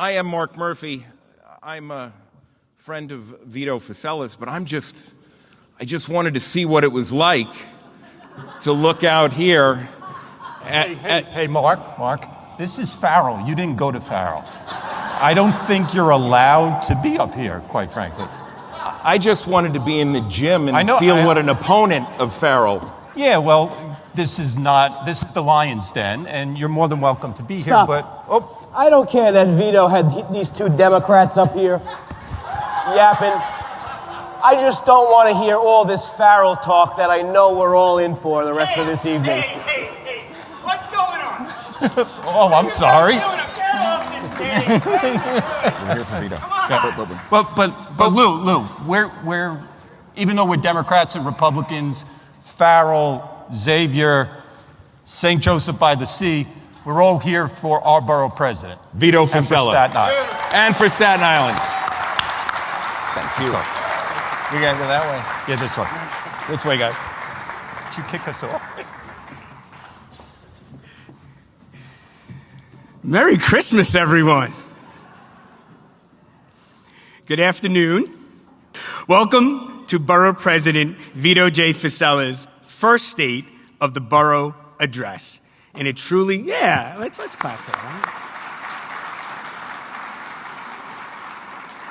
I am Mark Murphy. I'm a friend of Vito Fossella's, but I just wanted to see what it was like to look out here. Hey, Mark, this is Farrell. You didn't go to Farrell. I don't think you're allowed to be up here, quite frankly. I just wanted to be in the gym and feel what an opponent of Farrell. Yeah, well, this is the Lion's Den, and you're more than welcome to be here, Stop. but... I don't care that Vito had these two Democrats up here yapping. I just don't want to hear all this Farrell talk that I know we're all in for the rest of this evening. Hey, what's going on? Oh, I'm sorry. Get off this stage. We're here for Vito. But Lou, we're even though we're Democrats and Republicans, Farrell, Xavier, St. Joseph by the Sea, we're all here for our borough president. Vito And for Fossella. Staten Island. And for Staten Island. Thank you. We gotta go that way. Yeah, this way. This way, guys. Did you kick us off? Merry Christmas, everyone. Good afternoon. Welcome to Borough President Vito J. Fossella's first State of the Borough address. And it truly, let's clap for that.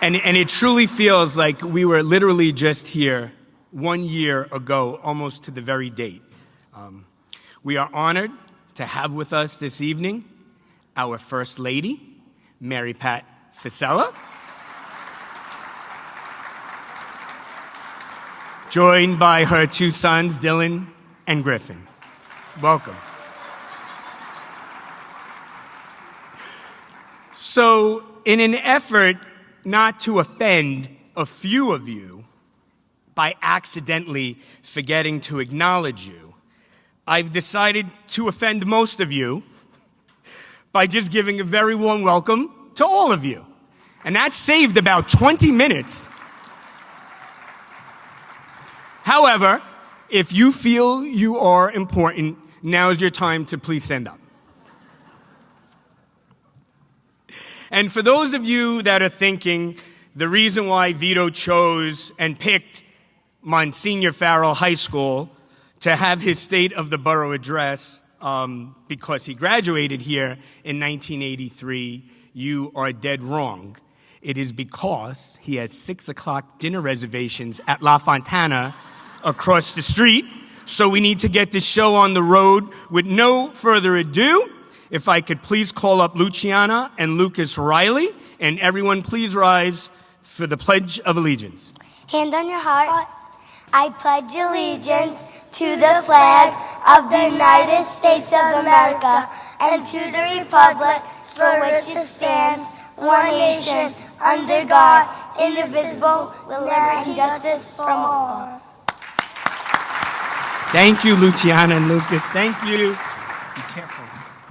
And it truly feels like we were literally just here 1 year ago, almost to the very date. We are honored to have with us this evening our First Lady, Mary Pat Fossella, joined by her two sons, Dylan and Griffin. Welcome. So, in an effort not to offend a few of you by accidentally forgetting to acknowledge you, I've decided to offend most of you by just giving a very warm welcome to all of you. And that saved about 20 minutes. However, if you feel you are important, now's your time to please stand up. And for those of you that are thinking the reason why Vito chose and picked Monsignor Farrell High School to have his State of the Borough address because he graduated here in 1983, you are dead wrong. It is because he has 6 o'clock dinner reservations at La Fontana across the street. So we need to get this show on the road. With no further ado, if I could please call up Luciana and Lucas Riley, and everyone please rise for the Pledge of Allegiance. Hand on your heart. I pledge allegiance to the flag of the United States of America and to the republic for which it stands, one nation, under God, indivisible, with liberty and justice for all. Thank you, Luciana and Lucas. Thank you. Be careful.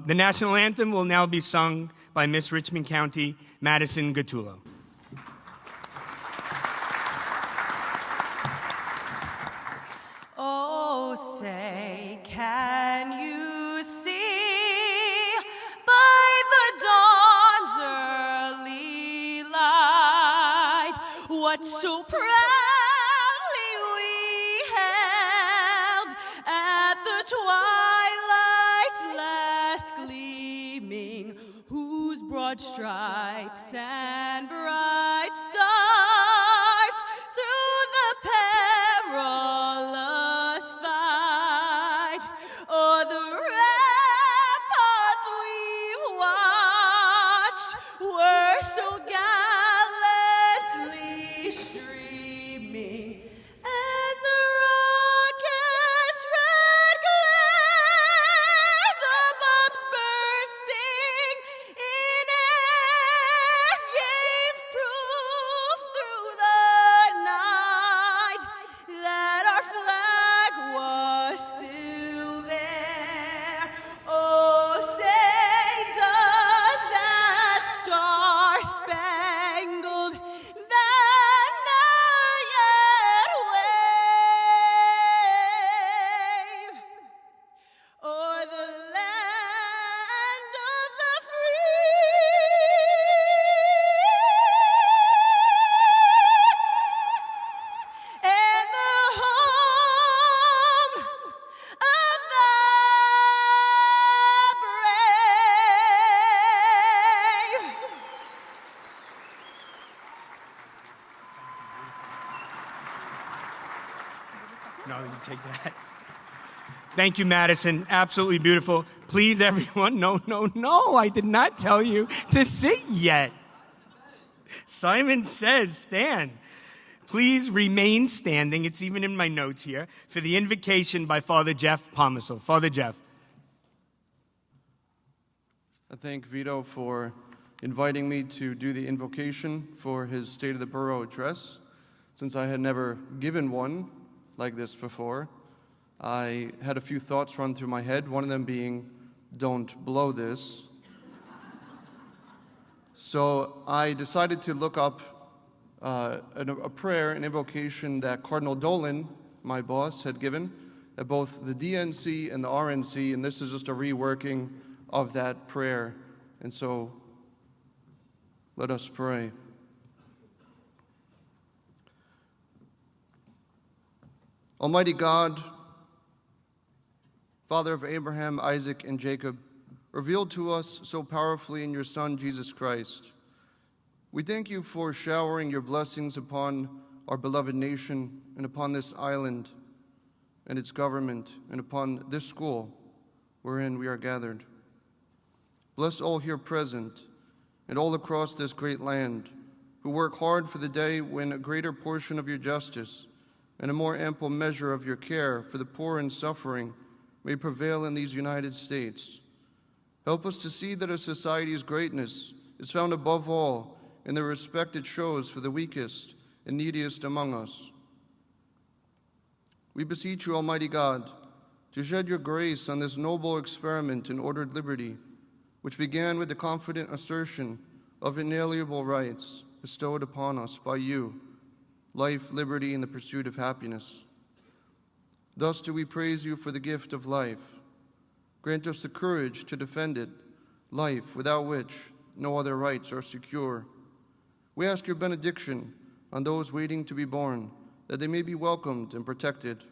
The national anthem will now be sung by Miss Richmond County, Madison Gattulo. Oh, say, can you see by the dawn's early light what so proudly we held at the twilight's last gleaming, whose broad stripes and bright stars through the perilous fight o'er the ramparts we've watched were so gallantly streaming, and the rocket's red glare, the bombs bursting in air, gave proof No, you take that. Thank you, Madison. Absolutely beautiful. Please, everyone, no, I did not tell you to sit yet. Simon says stand. Please remain standing. It's even in my notes here for the invocation by Father Jeff Pomisel. Father Jeff. I thank Vito for inviting me to do the invocation for his State of the Borough address. Since I had never given one like this before, I had a few thoughts run through my head, one of them being, don't blow this. So I decided to look up a prayer, an invocation that Cardinal Dolan, my boss, had given at both the DNC and the RNC, and this is just a reworking of that prayer. And so let us pray. Almighty God, Father of Abraham, Isaac, and Jacob, revealed to us so powerfully in your Son, Jesus Christ, we thank you for showering your blessings upon our beloved nation and upon this island and its government and upon this school wherein we are gathered. Bless all here present and all across this great land who work hard for the day when a greater portion of your justice and a more ample measure of your care for the poor and suffering may prevail in these United States. Help us to see that a society's greatness is found above all in the respect it shows for the weakest and neediest among us. We beseech you, Almighty God, to shed your grace on this noble experiment in ordered liberty, which began with the confident assertion of inalienable rights bestowed upon us by you, life, liberty, and the pursuit of happiness. Thus do we praise you for the gift of life. Grant us the courage to defend it, life without which no other rights are secure. We ask your benediction on those waiting to be born, that they may be welcomed and protected.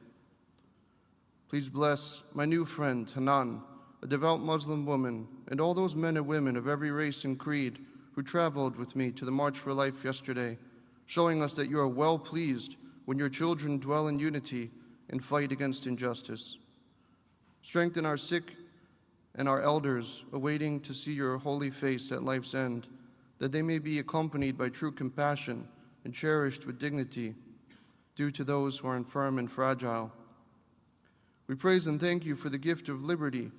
Please bless my new friend, Hanan, a devout Muslim woman, and all those men and women of every race and creed who traveled with me to the March for Life yesterday, showing us that you are well pleased when your children dwell in unity and fight against injustice. Strengthen our sick and our elders awaiting to see your holy face at life's end, that they may be accompanied by true compassion and cherished with dignity due to those who are infirm and fragile. We praise and thank you for the gift of liberty.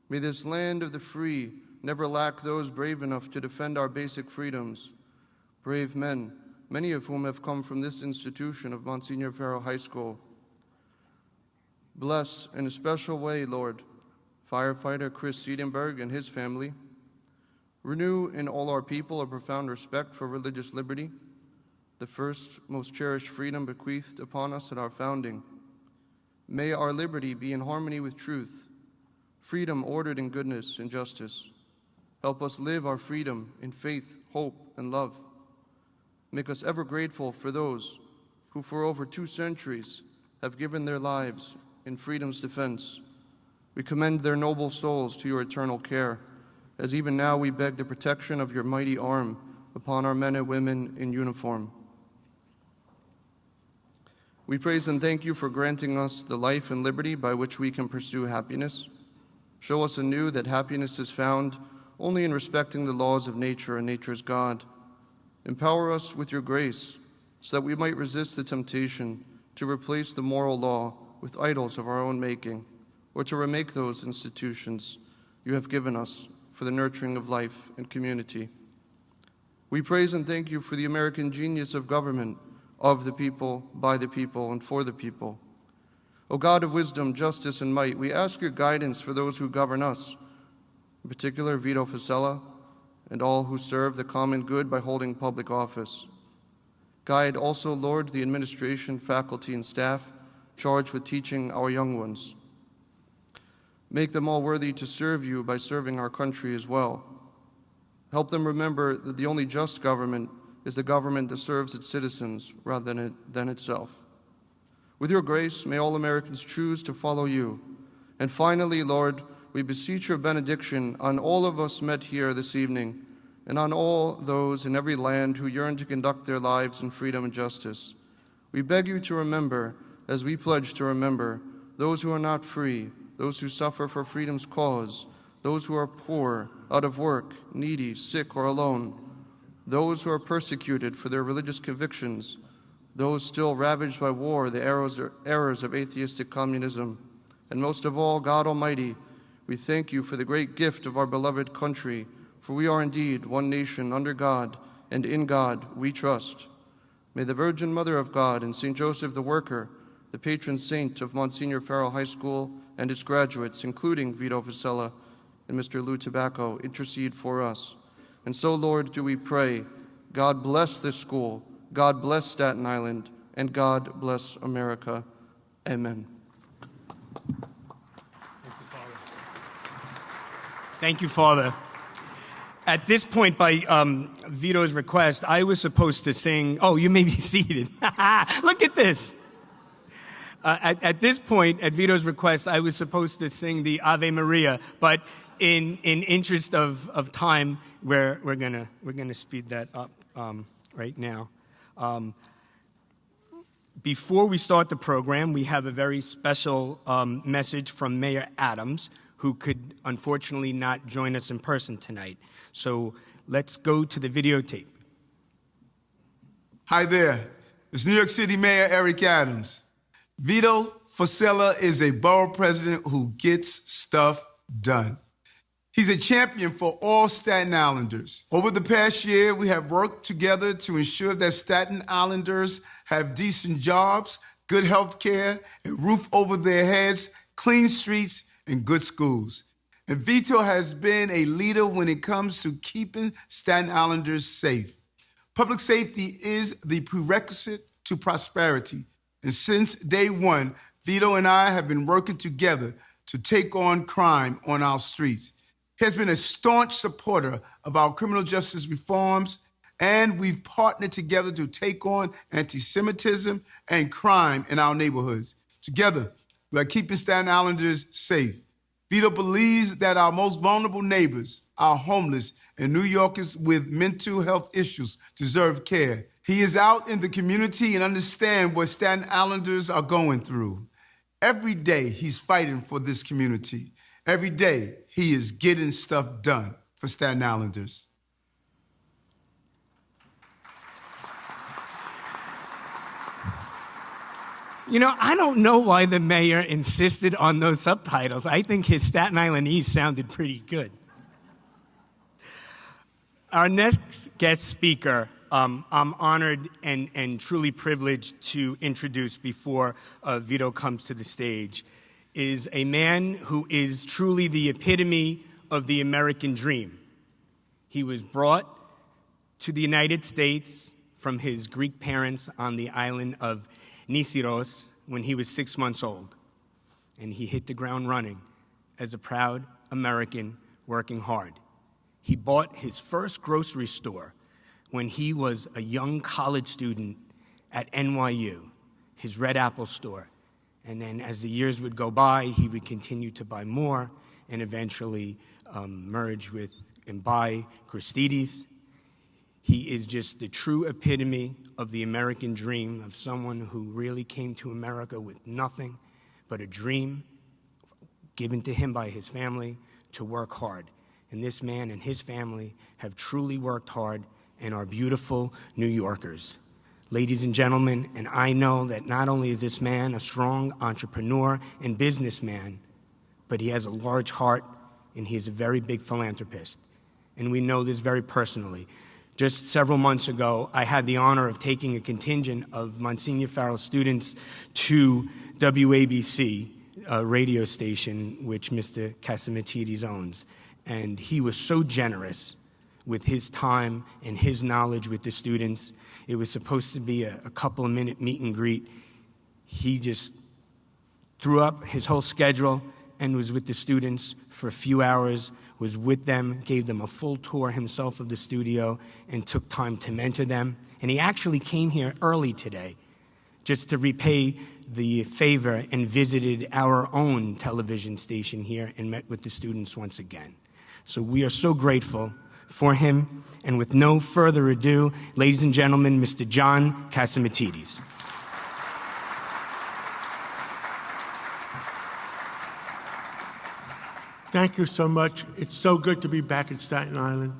May this land of the free never lack those brave enough to defend our basic freedoms. Brave men, many of whom have come from this institution of Monsignor Farrell High School. Bless in a special way, Lord, firefighter Chris Siedenberg and his family. Renew in all our people a profound respect for religious liberty, the first most cherished freedom bequeathed upon us at our founding. May our liberty be in harmony with truth, freedom ordered in goodness and justice. Help us live our freedom in faith, hope, and love. Make us ever grateful for those who for over 2 centuries have given their lives in freedom's defense. We commend their noble souls to your eternal care, as even now we beg the protection of your mighty arm upon our men and women in uniform. We praise and thank you for granting us the life and liberty by which we can pursue happiness. Show us anew that happiness is found only in respecting the laws of nature and nature's God. Empower us with your grace so that we might resist the temptation to replace the moral law with idols of our own making, or to remake those institutions you have given us for the nurturing of life and community. We praise and thank you for the American genius of government, of the people, by the people, and for the people. O God of wisdom, justice, and might, we ask your guidance for those who govern us, in particular Vito Fossella and all who serve the common good by holding public office. Guide also, Lord, the administration, faculty, and staff charged with teaching our young ones. Make them all worthy to serve you by serving our country as well. Help them remember that the only just government is the government that serves its citizens rather than itself. With your grace, may all Americans choose to follow you. And finally, Lord, we beseech your benediction on all of us met here this evening, and on all those in every land who yearn to conduct their lives in freedom and justice. We beg you to remember as we pledge to remember those who are not free, those who suffer for freedom's cause, those who are poor, out of work, needy, sick, or alone, those who are persecuted for their religious convictions, those still ravaged by war, the errors of atheistic communism, and most of all, God Almighty, we thank you for the great gift of our beloved country, for we are indeed one nation under God, and in God we trust. May the Virgin Mother of God and St. Joseph the Worker, the patron saint of Monsignor Farrell High School and its graduates, including Vito Fossella and Mr. Lou Tobacco, intercede for us. And so, Lord, do we pray, God bless this school, God bless Staten Island, and God bless America. Amen. Thank you, Father. At this point, by Vito's request, I was supposed to sing, oh, you may be seated. Look at this. At this point, at Vito's request, I was supposed to sing the Ave Maria, but in interest of time, we're gonna speed that up right now. Before we start the program, we have a very special message from Mayor Adams, who could unfortunately not join us in person tonight. So let's go to the videotape. Hi there, it's New York City Mayor Eric Adams. Vito Fossella is a borough president who gets stuff done. He's a champion for all Staten Islanders. Over the past year, we have worked together to ensure that Staten Islanders have decent jobs, good health care, a roof over their heads, clean streets, and good schools. And Vito has been a leader when it comes to keeping Staten Islanders safe. Public safety is the prerequisite to prosperity. And since day one, Vito and I have been working together to take on crime on our streets. He has been a staunch supporter of our criminal justice reforms, and we've partnered together to take on anti-Semitism and crime in our neighborhoods. Together, we are keeping Staten Islanders safe. Vito believes that our most vulnerable neighbors, our homeless, and New Yorkers with mental health issues deserve care. He is out in the community and understands what Staten Islanders are going through. Every day, he's fighting for this community. Every day, he is getting stuff done for Staten Islanders. You know, I don't know why the mayor insisted on those subtitles. I think his Staten Islandese sounded pretty good. Our next guest speaker, I'm honored and truly privileged to introduce before Vito comes to the stage, is a man who is truly the epitome of the American dream. He was brought to the United States from his Greek parents on the island of Nisiros when he was 6 months old. And he hit the ground running as a proud American working hard. He bought his first grocery store when he was a young college student at NYU, his Red Apple store. And then as the years would go by, he would continue to buy more and eventually merge with and buy Christie's. He is just the true epitome of the American dream, of someone who really came to America with nothing but a dream given to him by his family to work hard. And this man and his family have truly worked hard and are beautiful New Yorkers. Ladies and gentlemen, and I know that not only is this man a strong entrepreneur and businessman, but he has a large heart and he is a very big philanthropist. And we know this very personally. Just several months ago, I had the honor of taking a contingent of Monsignor Farrell students to WABC, a radio station which Mr. Casamatides owns. And he was so generous with his time and his knowledge with the students. It was supposed to be a couple of minute meet and greet. He just threw up his whole schedule and was with the students for a few hours, was with them, gave them a full tour himself of the studio, and took time to mentor them. And he actually came here early today just to repay the favor and visited our own television station here and met with the students once again. So we are so grateful for him. And with no further ado, ladies and gentlemen, Mr. John Casamatides. Thank you so much. It's so good to be back in Staten Island.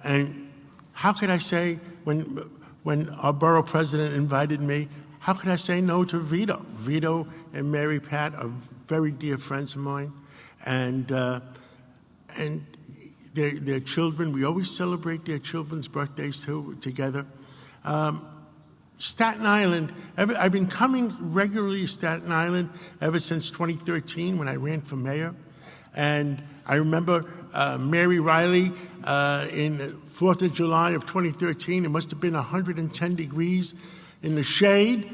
And how could I say, when our borough president invited me, how could I say no to Vito? Vito and Mary Pat are very dear friends of mine. And their children, we always celebrate their children's birthdays too, together. Staten Island, I've been coming regularly to Staten Island ever since 2013 when I ran for mayor. And I remember Mary Riley in 4th of July of 2013, it must have been 110 degrees in the shade.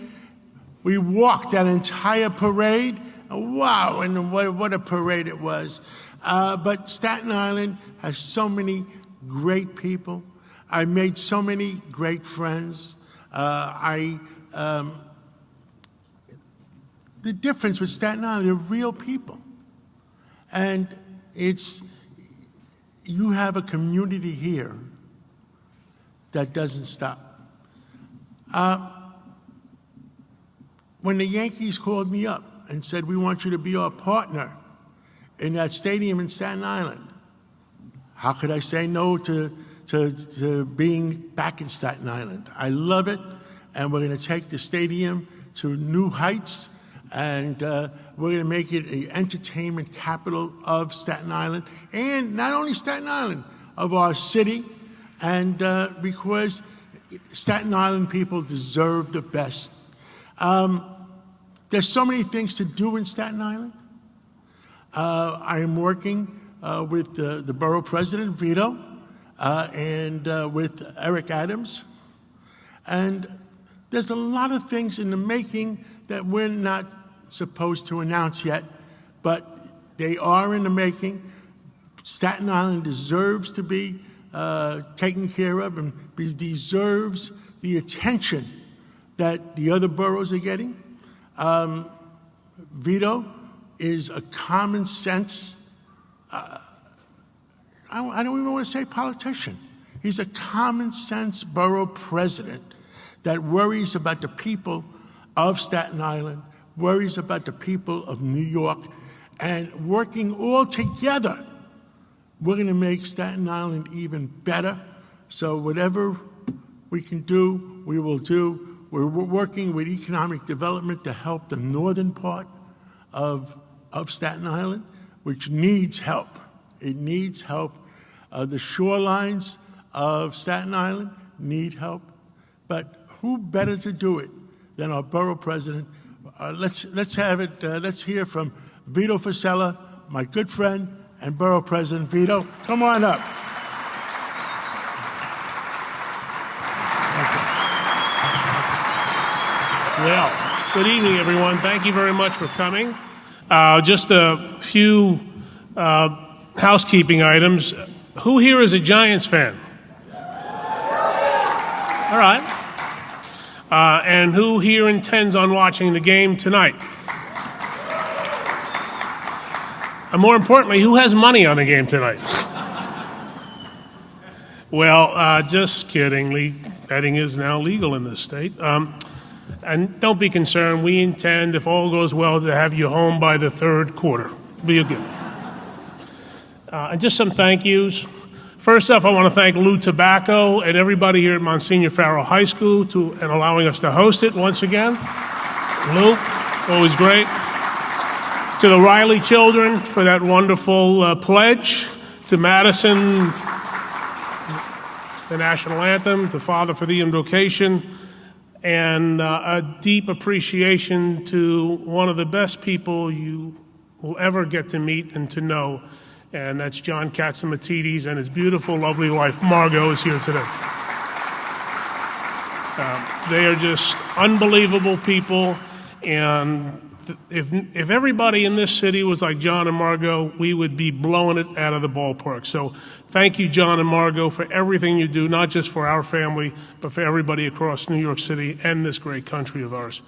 We walked that entire parade. Wow, and what a parade it was. But Staten Island has so many great people. I made so many great friends. The difference with Staten Island, they're real people. And you have a community here that doesn't stop. When the Yankees called me up and said, we want you to be our partner in that stadium in Staten Island, how could I say no to being back in Staten Island? I love it, and we're going to take the stadium to new heights, and we're going to make it an entertainment capital of Staten Island, and not only Staten Island, of our city, and because Staten Island people deserve the best. There's so many things to do in Staten Island. I am working with the borough president, Vito, and with Eric Adams. And there's a lot of things in the making that we're not supposed to announce yet, but they are in the making. Staten Island deserves to be taken care of and deserves the attention that the other boroughs are getting. Vito is a common sense, I don't even want to say politician. He's a common sense borough president that worries about the people of Staten Island, worries about the people of New York, and working all together, we're going to make Staten Island even better. So whatever we can do, we will do. We're working with economic development to help the northern part of Staten Island, which needs help. It needs help. The shorelines of Staten Island need help. But who better to do it than our borough president? Let's have it. Let's hear from Vito Fossella, my good friend and borough president. Vito, come on up. Well, good evening, everyone. Thank you very much for coming. Just a few housekeeping items. Who here is a Giants fan? All right. And who here intends on watching the game tonight? And more importantly, who has money on the game tonight? Well, just kidding. Betting is now legal in this state. And don't be concerned. We intend, if all goes well, to have you home by the third quarter. Be a good. And just some thank yous. First off, I want to thank Lou Tobacco and everybody here at Monsignor Farrell High School and allowing us to host it once again. Lou, always great. To the Riley children for that wonderful pledge. To Madison, the national anthem. To Father for the invocation. And a deep appreciation to one of the best people you will ever get to meet and to know, and that's John Katsimatidis, and his beautiful, lovely wife, Margot, is here today. They are just unbelievable people, and if everybody in this city was like John and Margot, we would be blowing it out of the ballpark. So thank you, John and Margot, for everything you do, not just for our family, but for everybody across New York City and this great country of ours.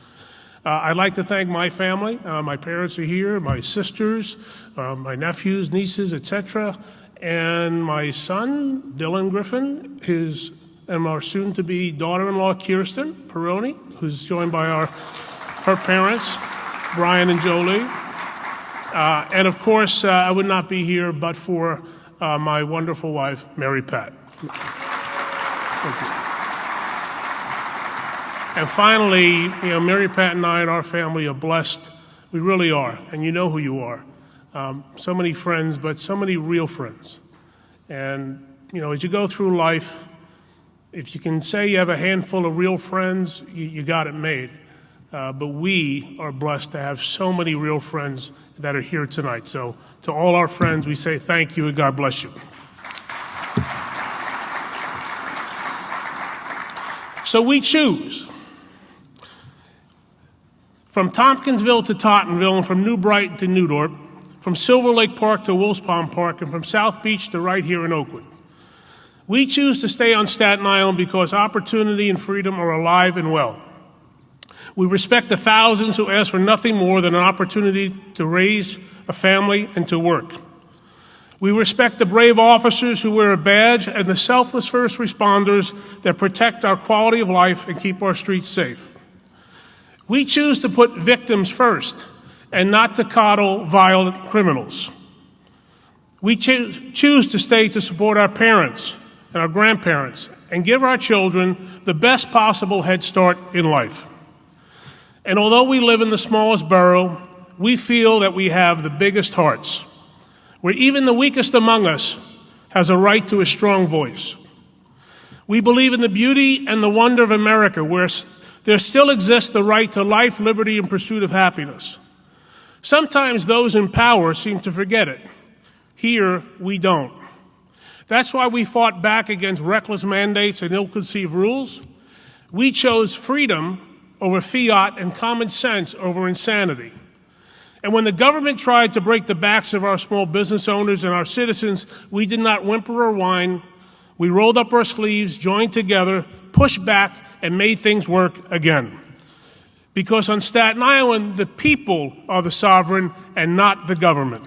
I'd like to thank my family. My parents are here, my sisters, my nephews, nieces, etc., and my son, Dylan Griffin, and our soon-to-be daughter-in-law, Kirsten Peroni, who's joined by her parents, Brian and Jolie. And of course, I would not be here but for my wonderful wife, Mary Pat. Thank you. And finally, Mary Pat and I and our family are blessed. We really are, and you know who you are. So many friends, but so many real friends. And, as you go through life, if you can say you have a handful of real friends, you got it made. But we are blessed to have so many real friends that are here tonight. So to all our friends, we say thank you and God bless you. So we choose. From Tompkinsville to Tottenville, and from New Brighton to New Dorp, from Silver Lake Park to Wolfsbaum Park, and from South Beach to right here in Oakwood. We choose to stay on Staten Island because opportunity and freedom are alive and well. We respect the thousands who ask for nothing more than an opportunity to raise a family and to work. We respect the brave officers who wear a badge and the selfless first responders that protect our quality of life and keep our streets safe. We choose to put victims first and not to coddle violent criminals. We choose to stay to support our parents and our grandparents and give our children the best possible head start in life. And although we live in the smallest borough, we feel that we have the biggest hearts, where even the weakest among us has a right to a strong voice. We believe in the beauty and the wonder of America, where there still exists the right to life, liberty, and pursuit of happiness. Sometimes those in power seem to forget it. Here, we don't. That's why we fought back against reckless mandates and ill-conceived rules. We chose freedom over fiat and common sense over insanity. And when the government tried to break the backs of our small business owners and our citizens, we did not whimper or whine. We rolled up our sleeves, joined together, pushed back, and made things work again. Because on Staten Island, the people are the sovereign and not the government.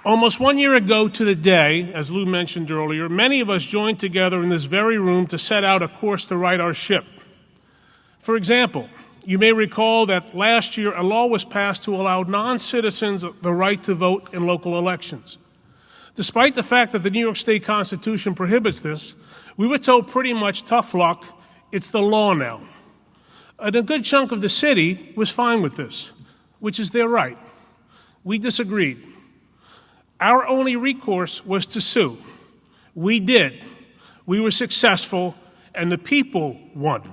Almost 1 year ago to the day, as Lou mentioned earlier, many of us joined together in this very room to set out a course to right our ship. For example, you may recall that last year a law was passed to allow non-citizens the right to vote in local elections. Despite the fact that the New York State Constitution prohibits this, we were told pretty much tough luck, it's the law now. And a good chunk of the city was fine with this, which is their right. We disagreed. Our only recourse was to sue. We did. We were successful, and the people won.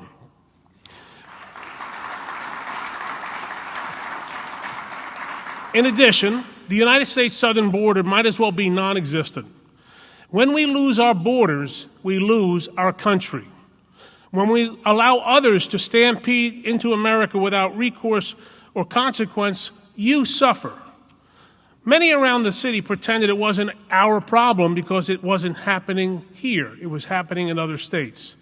In addition, the United States southern border might as well be non-existent. When we lose our borders, we lose our country. When we allow others to stampede into America without recourse or consequence, you suffer. Many around the city pretended it wasn't our problem because it wasn't happening here. It was happening in other states.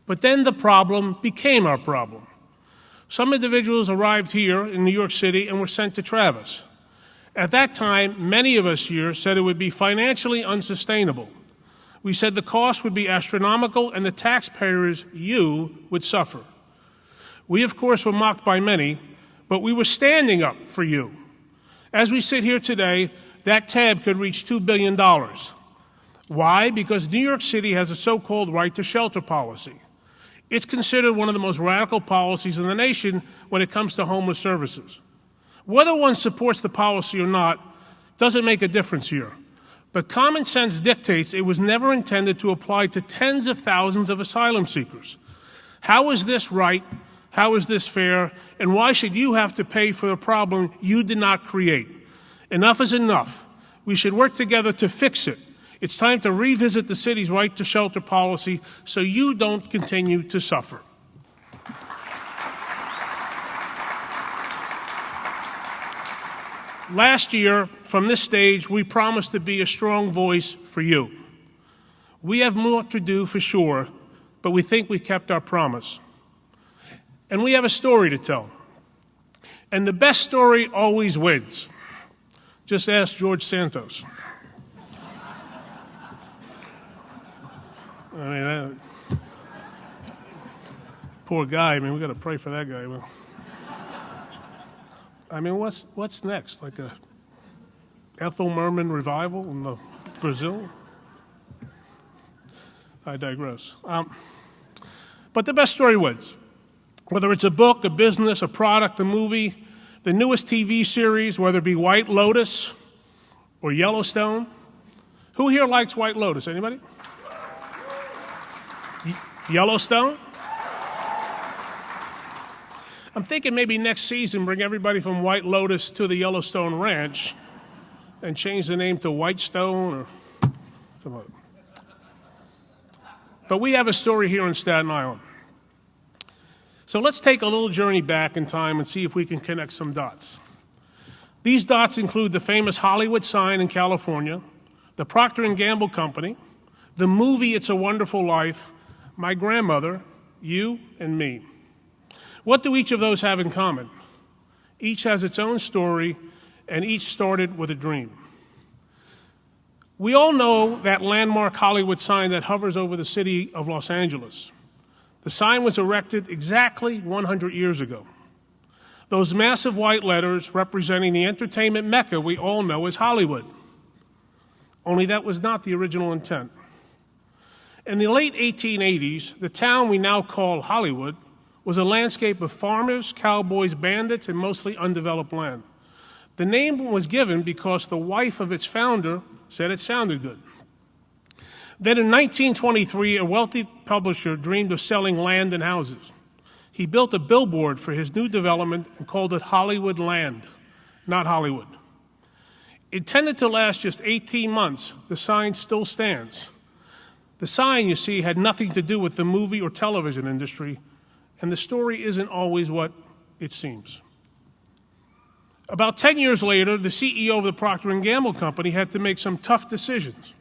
But then the problem became our problem. Some individuals arrived here in New York City and were sent to Travis. At that time, many of us here said it would be financially unsustainable. We said the cost would be astronomical and the taxpayers, you, would suffer. We, of course, were mocked by many, but we were standing up for you. As we sit here today, that tab could reach $2 billion. Why? Because New York City has a so-called right to shelter policy. It's considered one of the most radical policies in the nation when it comes to homeless services. Whether one supports the policy or not doesn't make a difference here. But common sense dictates it was never intended to apply to tens of thousands of asylum seekers. How is this right? How is this fair? And why should you have to pay for a problem you did not create? Enough is enough. We should work together to fix it. It's time to revisit the city's right to shelter policy so you don't continue to suffer. Last year, from this stage, we promised to be a strong voice for you. We have more to do for sure, but we think we kept our promise. And we have a story to tell. And the best story always wins. Just ask George Santos. Poor guy. I mean, we got to pray for that guy. I mean, what's next? Like a Ethel Merman revival in Brazil? I digress. But the best story wins. Whether it's a book, a business, a product, a movie, the newest TV series, whether it be White Lotus or Yellowstone. Who here likes White Lotus? Anybody? Yellowstone? I'm thinking maybe next season bring everybody from White Lotus to the Yellowstone Ranch and change the name to Whitestone or something like that. But we have a story here in Staten Island. So let's take a little journey back in time and see if we can connect some dots. These dots include the famous Hollywood sign in California, the Procter & Gamble Company, the movie It's a Wonderful Life, my grandmother, you, and me. What do each of those have in common? Each has its own story, and each started with a dream. We all know that landmark Hollywood sign that hovers over the city of Los Angeles. The sign was erected exactly 100 years ago. Those massive white letters representing the entertainment mecca we all know as Hollywood. Only that was not the original intent. In the late 1880s, the town we now call Hollywood was a landscape of farmers, cowboys, bandits, and mostly undeveloped land. The name was given because the wife of its founder said it sounded good. Then in 1923, a wealthy publisher dreamed of selling land and houses. He built a billboard for his new development and called it Hollywood Land, not Hollywood. Intended to last just 18 months, the sign still stands. The sign, you see, had nothing to do with the movie or television industry, and the story isn't always what it seems. About 10 years later, the CEO of the Procter & Gamble Company had to make some tough decisions.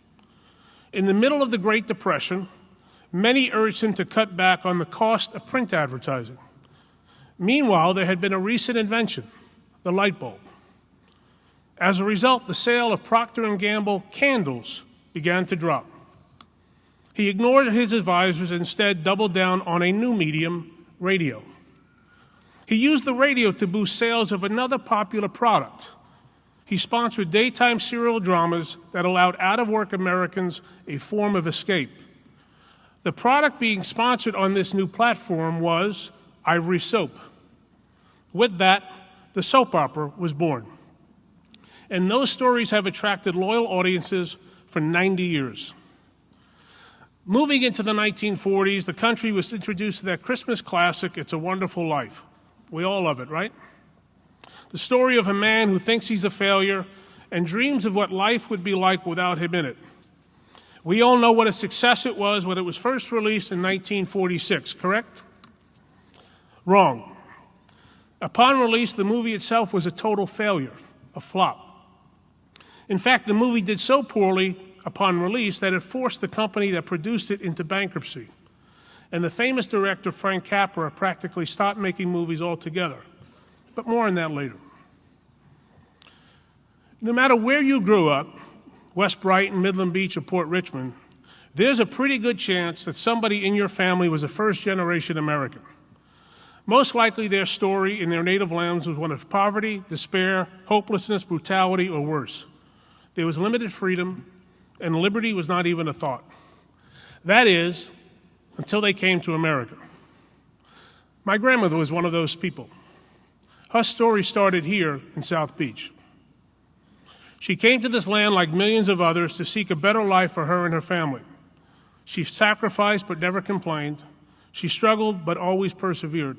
In the middle of the Great Depression, many urged him to cut back on the cost of print advertising. Meanwhile, there had been a recent invention, the light bulb. As a result, the sale of Procter & Gamble candles began to drop. He ignored his advisors and instead doubled down on a new medium, radio. He used the radio to boost sales of another popular product. He sponsored daytime serial dramas that allowed out-of-work Americans a form of escape. The product being sponsored on this new platform was Ivory Soap. With that, the soap opera was born. And those stories have attracted loyal audiences for 90 years. Moving into the 1940s, the country was introduced to that Christmas classic, It's a Wonderful Life. We all love it, right? The story of a man who thinks he's a failure and dreams of what life would be like without him in it. We all know what a success it was when it was first released in 1946, correct? Wrong. Upon release, the movie itself was a total failure, a flop. In fact, the movie did so poorly upon release that it forced the company that produced it into bankruptcy. And the famous director, Frank Capra, practically stopped making movies altogether. But more on that later. No matter where you grew up, West Brighton, Midland Beach, or Port Richmond, there's a pretty good chance that somebody in your family was a first-generation American. Most likely their story in their native lands was one of poverty, despair, hopelessness, brutality, or worse. There was limited freedom, and liberty was not even a thought. That is, until they came to America. My grandmother was one of those people. Her story started here in South Beach. She came to this land like millions of others to seek a better life for her and her family. She sacrificed but never complained. She struggled but always persevered.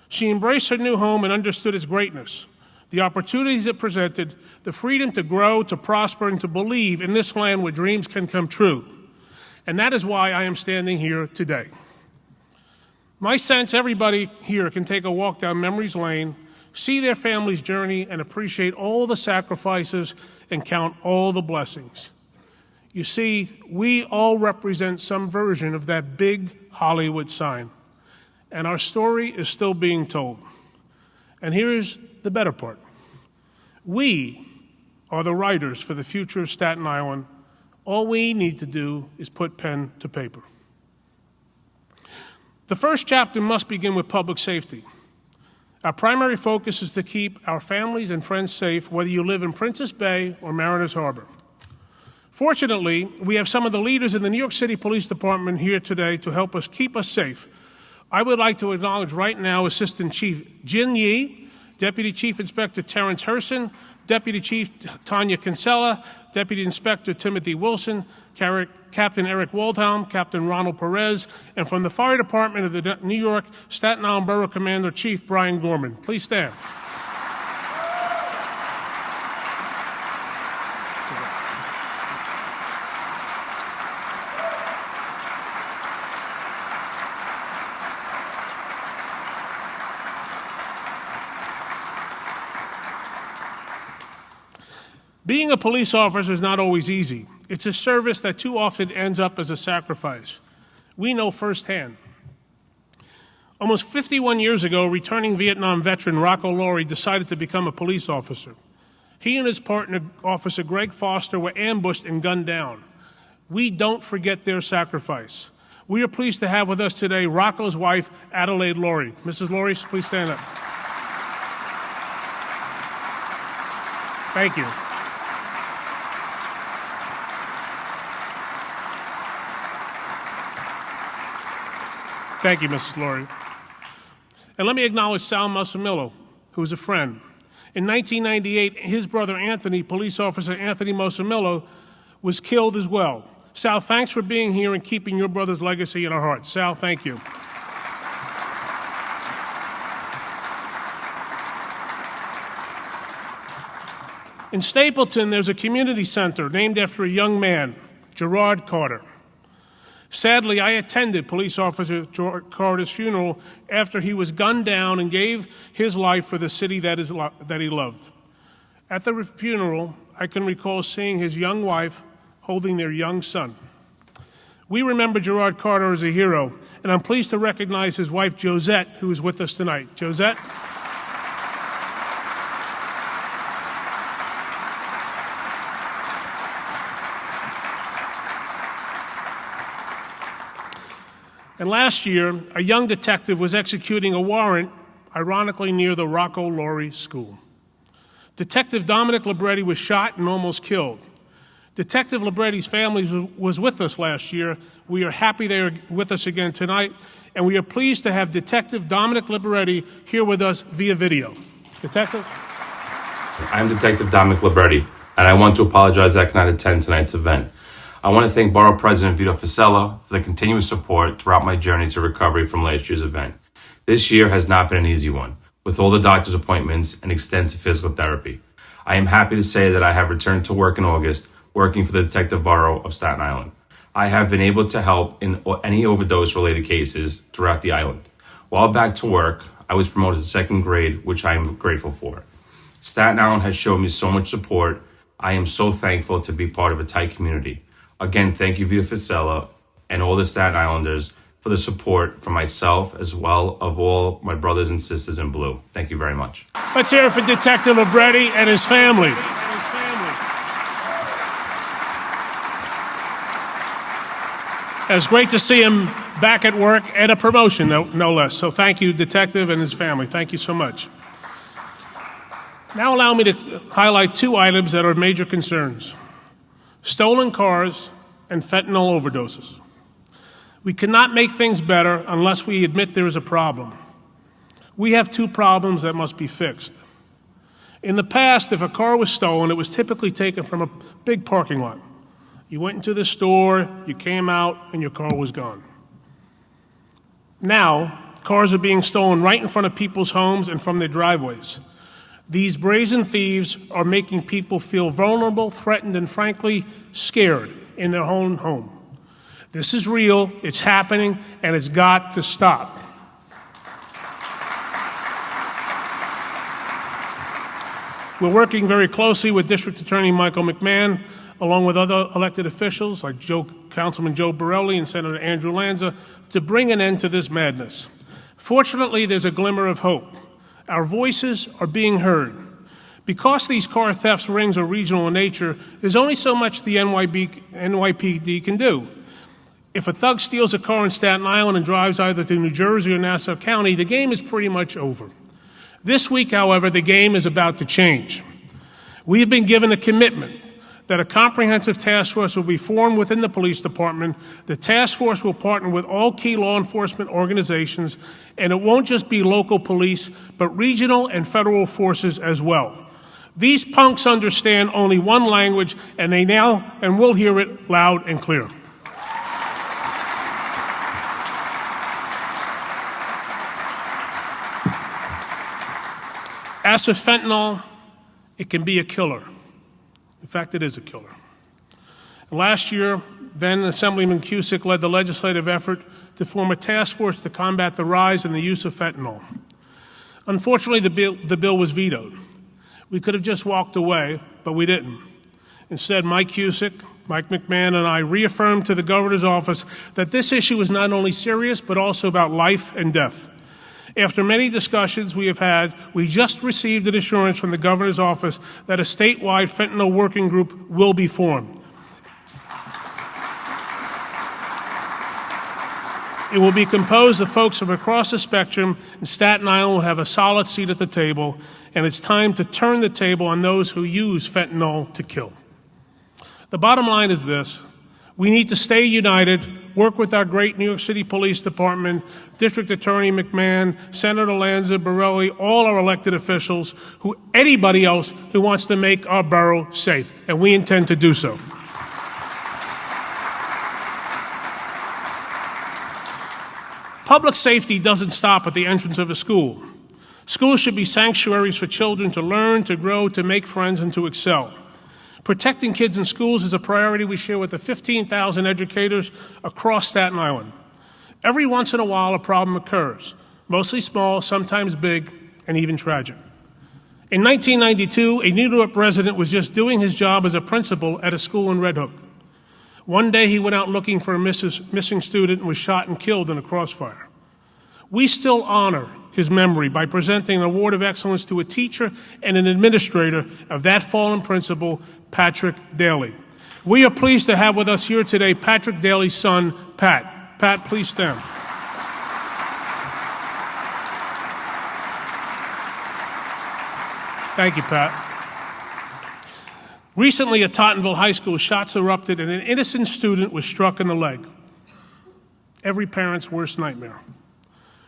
She embraced her new home and understood its greatness, the opportunities it presented, the freedom to grow, to prosper, and to believe in this land where dreams can come true. And that is why I am standing here today. My sense, everybody here can take a walk down memory's lane, see their family's journey, and appreciate all the sacrifices and count all the blessings. You see, we all represent some version of that big Hollywood sign, and our story is still being told. And here's the better part. We are the writers for the future of Staten Island. All we need to do is put pen to paper. The first chapter must begin with public safety. Our primary focus is to keep our families and friends safe, whether you live in Princess Bay or Mariners Harbor. Fortunately, we have some of the leaders in the New York City Police Department here today to help us keep us safe. I would like to acknowledge right now Assistant Chief Jin Yi, Deputy Chief Inspector Terrence Herson, Deputy Chief Tanya Kinsella, Deputy Inspector Timothy Wilson, Captain Eric Waldhelm, Captain Ronald Perez, and from the Fire Department of the New York Staten Island Borough Commander Chief Brian Gorman. Please stand. Being a police officer is not always easy. It's a service that too often ends up as a sacrifice. We know firsthand. Almost 51 years ago, returning Vietnam veteran Rocco Laurie decided to become a police officer. He and his partner, Officer Greg Foster, were ambushed and gunned down. We don't forget their sacrifice. We are pleased to have with us today Rocco's wife, Adelaide Laurie. Mrs. Laurie, please stand up. Thank you. Thank you, Mrs. Laurie. And let me acknowledge Sal Mosamillo, who is a friend. In 1998, his brother Anthony, police officer Anthony Mosamillo, was killed as well. Sal, thanks for being here and keeping your brother's legacy in our hearts. Sal, thank you. In Stapleton, there's a community center named after a young man, Gerard Carter. Sadly, I attended Police Officer Gerard Carter's funeral after he was gunned down and gave his life for the city that he loved. At the funeral, I can recall seeing his young wife holding their young son. We remember Gerard Carter as a hero, and I'm pleased to recognize his wife, Josette, who is with us tonight. Josette? And last year, a young detective was executing a warrant, ironically near the Rocco Laurie School. Detective Dominic Libretti was shot and almost killed. Detective Libretti's family was with us last year. We are happy they are with us again tonight, and we are pleased to have Detective Dominic Libretti here with us via video. Detective? I'm Detective Dominic Libretti, and I want to apologize I cannot attend tonight's event. I want to thank Borough President Vito Fossella for the continuous support throughout my journey to recovery from last year's event. This year has not been an easy one, with all the doctor's appointments and extensive physical therapy. I am happy to say that I have returned to work in August, working for the Detective Borough of Staten Island. I have been able to help in any overdose-related cases throughout the island. While back to work, I was promoted to second grade, which I am grateful for. Staten Island has shown me so much support. I am so thankful to be part of a tight community. Again, thank you, Vito Fossella, and all the Staten Islanders for the support from myself as well of all my brothers and sisters in blue. Thank you very much. Let's hear it for Detective Libretti and his family. It's great to see him back at work and a promotion, no less. So thank you, Detective and his family. Thank you so much. Now allow me to highlight two items that are major concerns: stolen cars and fentanyl overdoses. We cannot make things better unless we admit there is a problem. We have two problems that must be fixed. In the past, if a car was stolen, it was typically taken from a big parking lot. You went into the store, you came out, and your car was gone. Now, cars are being stolen right in front of people's homes and from their driveways. These brazen thieves are making people feel vulnerable, threatened, and frankly, scared in their own home. This is real, it's happening, and it's got to stop. We're working very closely with District Attorney Michael McMahon, along with other elected officials like Councilman Joe Borelli and Senator Andrew Lanza, to bring an end to this madness. Fortunately, there's a glimmer of hope. Our voices are being heard. Because these car thefts rings are regional in nature, there's only so much the NYPD can do. If a thug steals a car in Staten Island and drives either to New Jersey or Nassau County, the game is pretty much over. This week, however, the game is about to change. We have been given a commitment that a comprehensive task force will be formed within the police department. The task force will partner with all key law enforcement organizations, and it won't just be local police, but regional and federal forces as well. These punks understand only one language, and they now and will hear it loud and clear. As for fentanyl, it can be a killer. In fact, it is a killer. Last year, then Assemblyman Cusick led the legislative effort to form a task force to combat the rise in the use of fentanyl. Unfortunately, the bill was vetoed. We could have just walked away, but we didn't. Instead, Mike Cusick, Mike McMahon, and I reaffirmed to the governor's office that this issue is not only serious, but also about life and death. After many discussions we have had, we just received an assurance from the governor's office that a statewide fentanyl working group will be formed. It will be composed of folks from across the spectrum, and Staten Island will have a solid seat at the table, and it's time to turn the table on those who use fentanyl to kill. The bottom line is this: we need to stay united, work with our great New York City Police Department, District Attorney McMahon, Senator Lanza, Borelli, all our elected officials, anybody else who wants to make our borough safe, and we intend to do so. Public safety doesn't stop at the entrance of a school. Schools should be sanctuaries for children to learn, to grow, to make friends, and to excel. Protecting kids in schools is a priority we share with the 15,000 educators across Staten Island. Every once in a while, a problem occurs, mostly small, sometimes big, and even tragic. In 1992, a New York resident was just doing his job as a principal at a school in Red Hook. One day, he went out looking for a missing student and was shot and killed in a crossfire. We still honor his memory by presenting an award of excellence to a teacher and an administrator of that fallen principal, Patrick Daly. We are pleased to have with us here today Patrick Daly's son, Pat. Pat, please stand. Thank you, Pat. Recently at Tottenville High School, shots erupted and an innocent student was struck in the leg. Every parent's worst nightmare.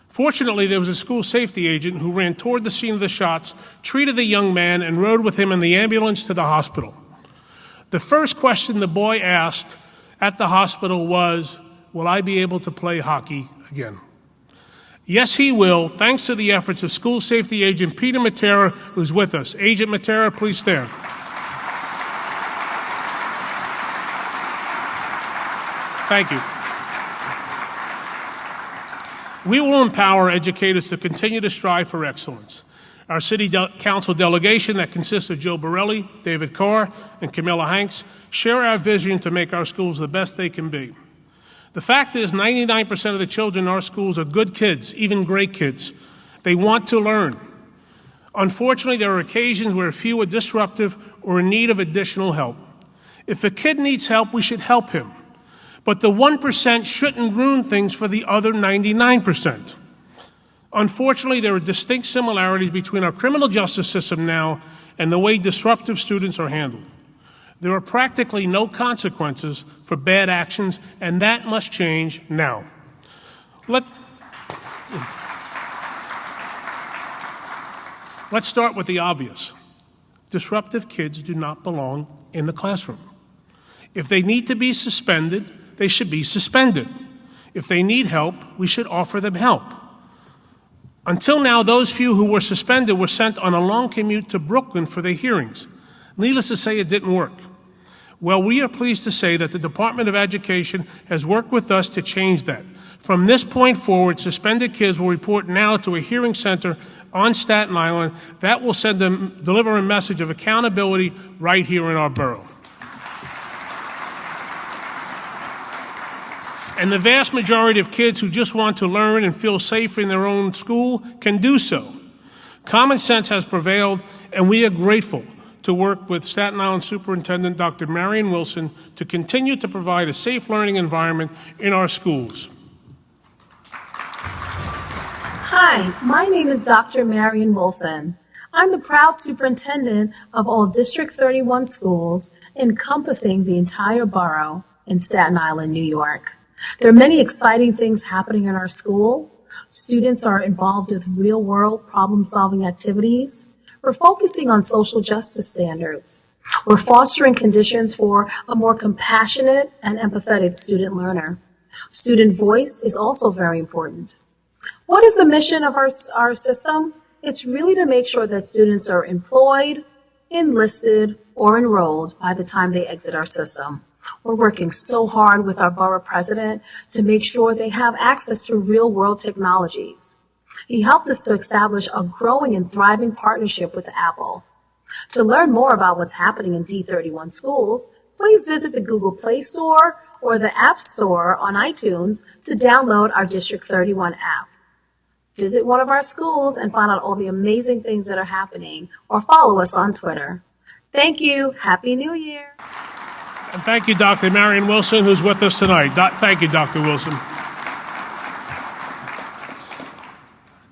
Fortunately, there was a school safety agent who ran toward the scene of the shots, treated the young man, and rode with him in the ambulance to the hospital. The first question the boy asked at the hospital was, "Will I be able to play hockey again?" Yes, he will, thanks to the efforts of school safety agent Peter Matera, who's with us. Agent Matera, please stand. Thank you. We will empower educators to continue to strive for excellence. Our City Council delegation that consists of Joe Borelli, David Carr, and Camilla Hanks share our vision to make our schools the best they can be. The fact is 99% of the children in our schools are good kids, even great kids. They want to learn. Unfortunately, there are occasions where a few are disruptive or in need of additional help. If a kid needs help, we should help him. But the 1% shouldn't ruin things for the other 99%. Unfortunately, there are distinct similarities between our criminal justice system now and the way disruptive students are handled. There are practically no consequences for bad actions, and that must change now. Let's start with the obvious. Disruptive kids do not belong in the classroom. If they need to be suspended, they should be suspended. If they need help, we should offer them help. Until now, those few who were suspended were sent on a long commute to Brooklyn for their hearings. Needless to say, it didn't work. Well, we are pleased to say that the Department of Education has worked with us to change that. From this point forward, suspended kids will report now to a hearing center on Staten Island that will deliver a message of accountability right here in our borough. And the vast majority of kids who just want to learn and feel safe in their own school can do so. Common sense has prevailed, and we are grateful to work with Staten Island Superintendent Dr. Marion Wilson to continue to provide a safe learning environment in our schools. Hi, my name is Dr. Marion Wilson. I'm the proud superintendent of all District 31 schools encompassing the entire borough in Staten Island, New York. There are many exciting things happening in our school. Students are involved with real-world problem-solving activities. We're focusing on social justice standards. We're fostering conditions for a more compassionate and empathetic student learner. Student voice is also very important. What is the mission of our system? It's really to make sure that students are employed, enlisted, or enrolled by the time they exit our system. We're working so hard with our borough president to make sure they have access to real-world technologies. He helped us to establish a growing and thriving partnership with Apple. To learn more about what's happening in D31 schools, please visit the Google Play Store or the App Store on iTunes to download our District 31 app. Visit one of our schools and find out all the amazing things that are happening, or follow us on Twitter. Thank you. Happy New Year. And thank you, Dr. Marion Wilson, who's with us tonight. Thank you, Dr. Wilson.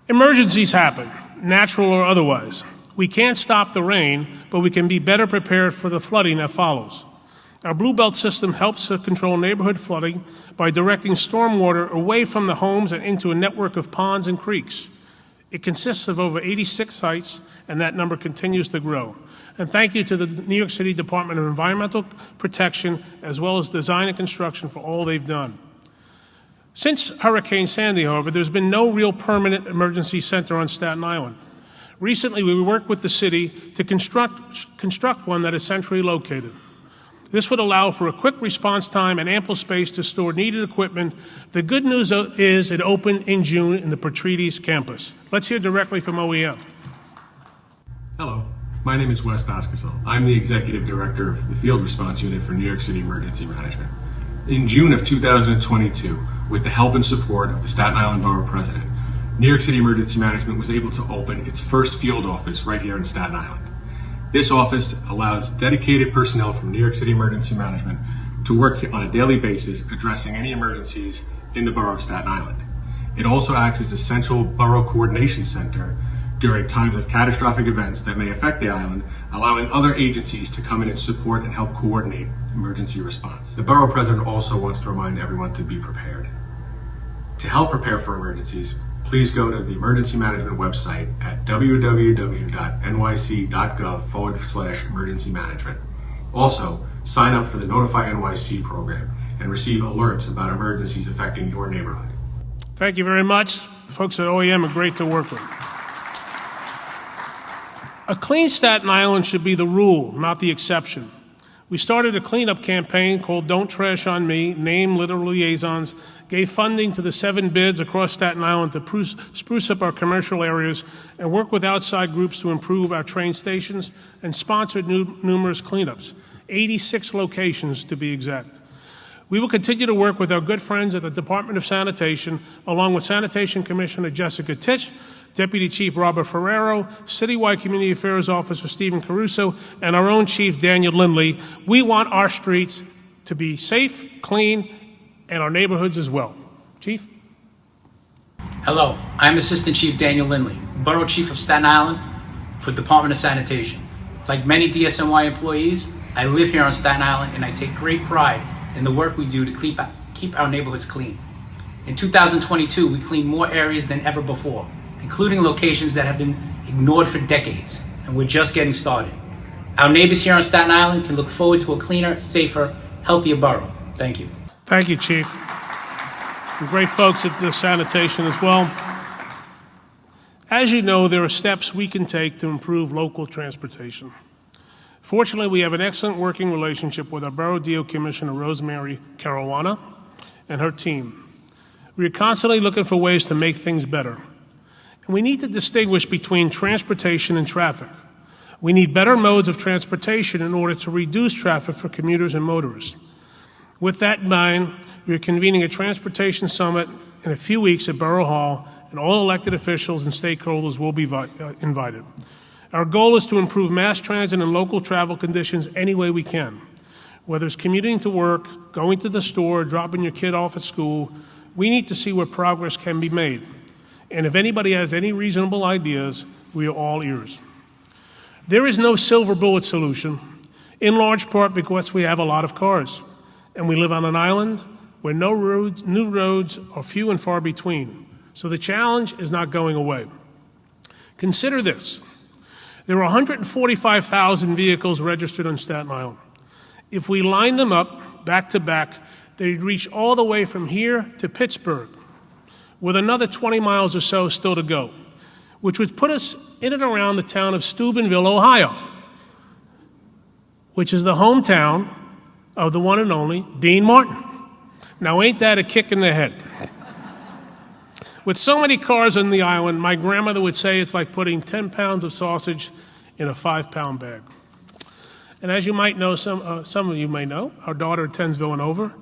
Emergencies happen, natural or otherwise. We can't stop the rain, but we can be better prepared for the flooding that follows. Our Blue Belt system helps to control neighborhood flooding by directing stormwater away from the homes and into a network of ponds and creeks. It consists of over 86 sites, and that number continues to grow. And thank you to the New York City Department of Environmental Protection, as well as Design and Construction, for all they've done. Since Hurricane Sandy, however, there's been no real permanent emergency center on Staten Island. Recently, we worked with the city to construct one that is centrally located. This would allow for a quick response time and ample space to store needed equipment. The good news is it opened in June in the Petrides campus. Let's hear directly from OEM. Hello, my name is Wes Doskisel. I'm the Executive Director of the Field Response Unit for New York City Emergency Management. In June of 2022, with the help and support of the Staten Island Borough President, New York City Emergency Management was able to open its first field office right here in Staten Island. This office allows dedicated personnel from New York City Emergency Management to work on a daily basis addressing any emergencies in the borough of Staten Island. It also acts as a central borough coordination center during times of catastrophic events that may affect the island, allowing other agencies to come in and support and help coordinate emergency response. The borough president also wants to remind everyone to be prepared. To help prepare for emergencies, please go to the emergency management website at www.nyc.gov/emergency management. Also, sign up for the Notify NYC program and receive alerts about emergencies affecting your neighborhood. Thank you very much. The folks at OEM are great to work with. A clean Staten Island should be the rule, not the exception. We started a cleanup campaign called Don't Trash on Me, named litter liaisons, gave funding to the 7 bids across Staten Island to spruce up our commercial areas, and worked with outside groups to improve our train stations, and sponsored numerous cleanups, 86 locations to be exact. We will continue to work with our good friends at the Department of Sanitation, along with Sanitation Commissioner Jessica Titch, Deputy Chief Robert Ferrero, Citywide Community Affairs Officer Stephen Caruso, and our own Chief Daniel Lindley. We want our streets to be safe, clean, and our neighborhoods as well. Chief? Hello, I'm Assistant Chief Daniel Lindley, Borough Chief of Staten Island for Department of Sanitation. Like many DSNY employees, I live here on Staten Island and I take great pride in the work we do to keep our neighborhoods clean. In 2022, we cleaned more areas than ever before, including locations that have been ignored for decades, and we're just getting started. Our neighbors here on Staten Island can look forward to a cleaner, safer, healthier borough. Thank you. Thank you, Chief. And great folks at the sanitation as well. As you know, there are steps we can take to improve local transportation. Fortunately, we have an excellent working relationship with our Borough DO Commissioner, Rosemary Caruana, and her team. We are constantly looking for ways to make things better. And we need to distinguish between transportation and traffic. We need better modes of transportation in order to reduce traffic for commuters and motorists. With that in mind, we are convening a transportation summit in a few weeks at Borough Hall, and all elected officials and stakeholders will be invited. Our goal is to improve mass transit and local travel conditions any way we can. Whether it's commuting to work, going to the store, dropping your kid off at school, we need to see where progress can be made. And if anybody has any reasonable ideas, we are all ears. There is no silver bullet solution, in large part because we have a lot of cars, and we live on an island where new roads are few and far between. So the challenge is not going away. Consider this. There are 145,000 vehicles registered on Staten Island. If we line them up back to back, they'd reach all the way from here to Pittsburgh, with another 20 miles or so still to go, which would put us in and around the town of Steubenville, Ohio, which is the hometown of the one and only Dean Martin. Now, ain't that a kick in the head? With so many cars on the island, my grandmother would say it's like putting 10 pounds of sausage in a 5-pound bag. And as you might know, some of you may know, our daughter attends Villanova.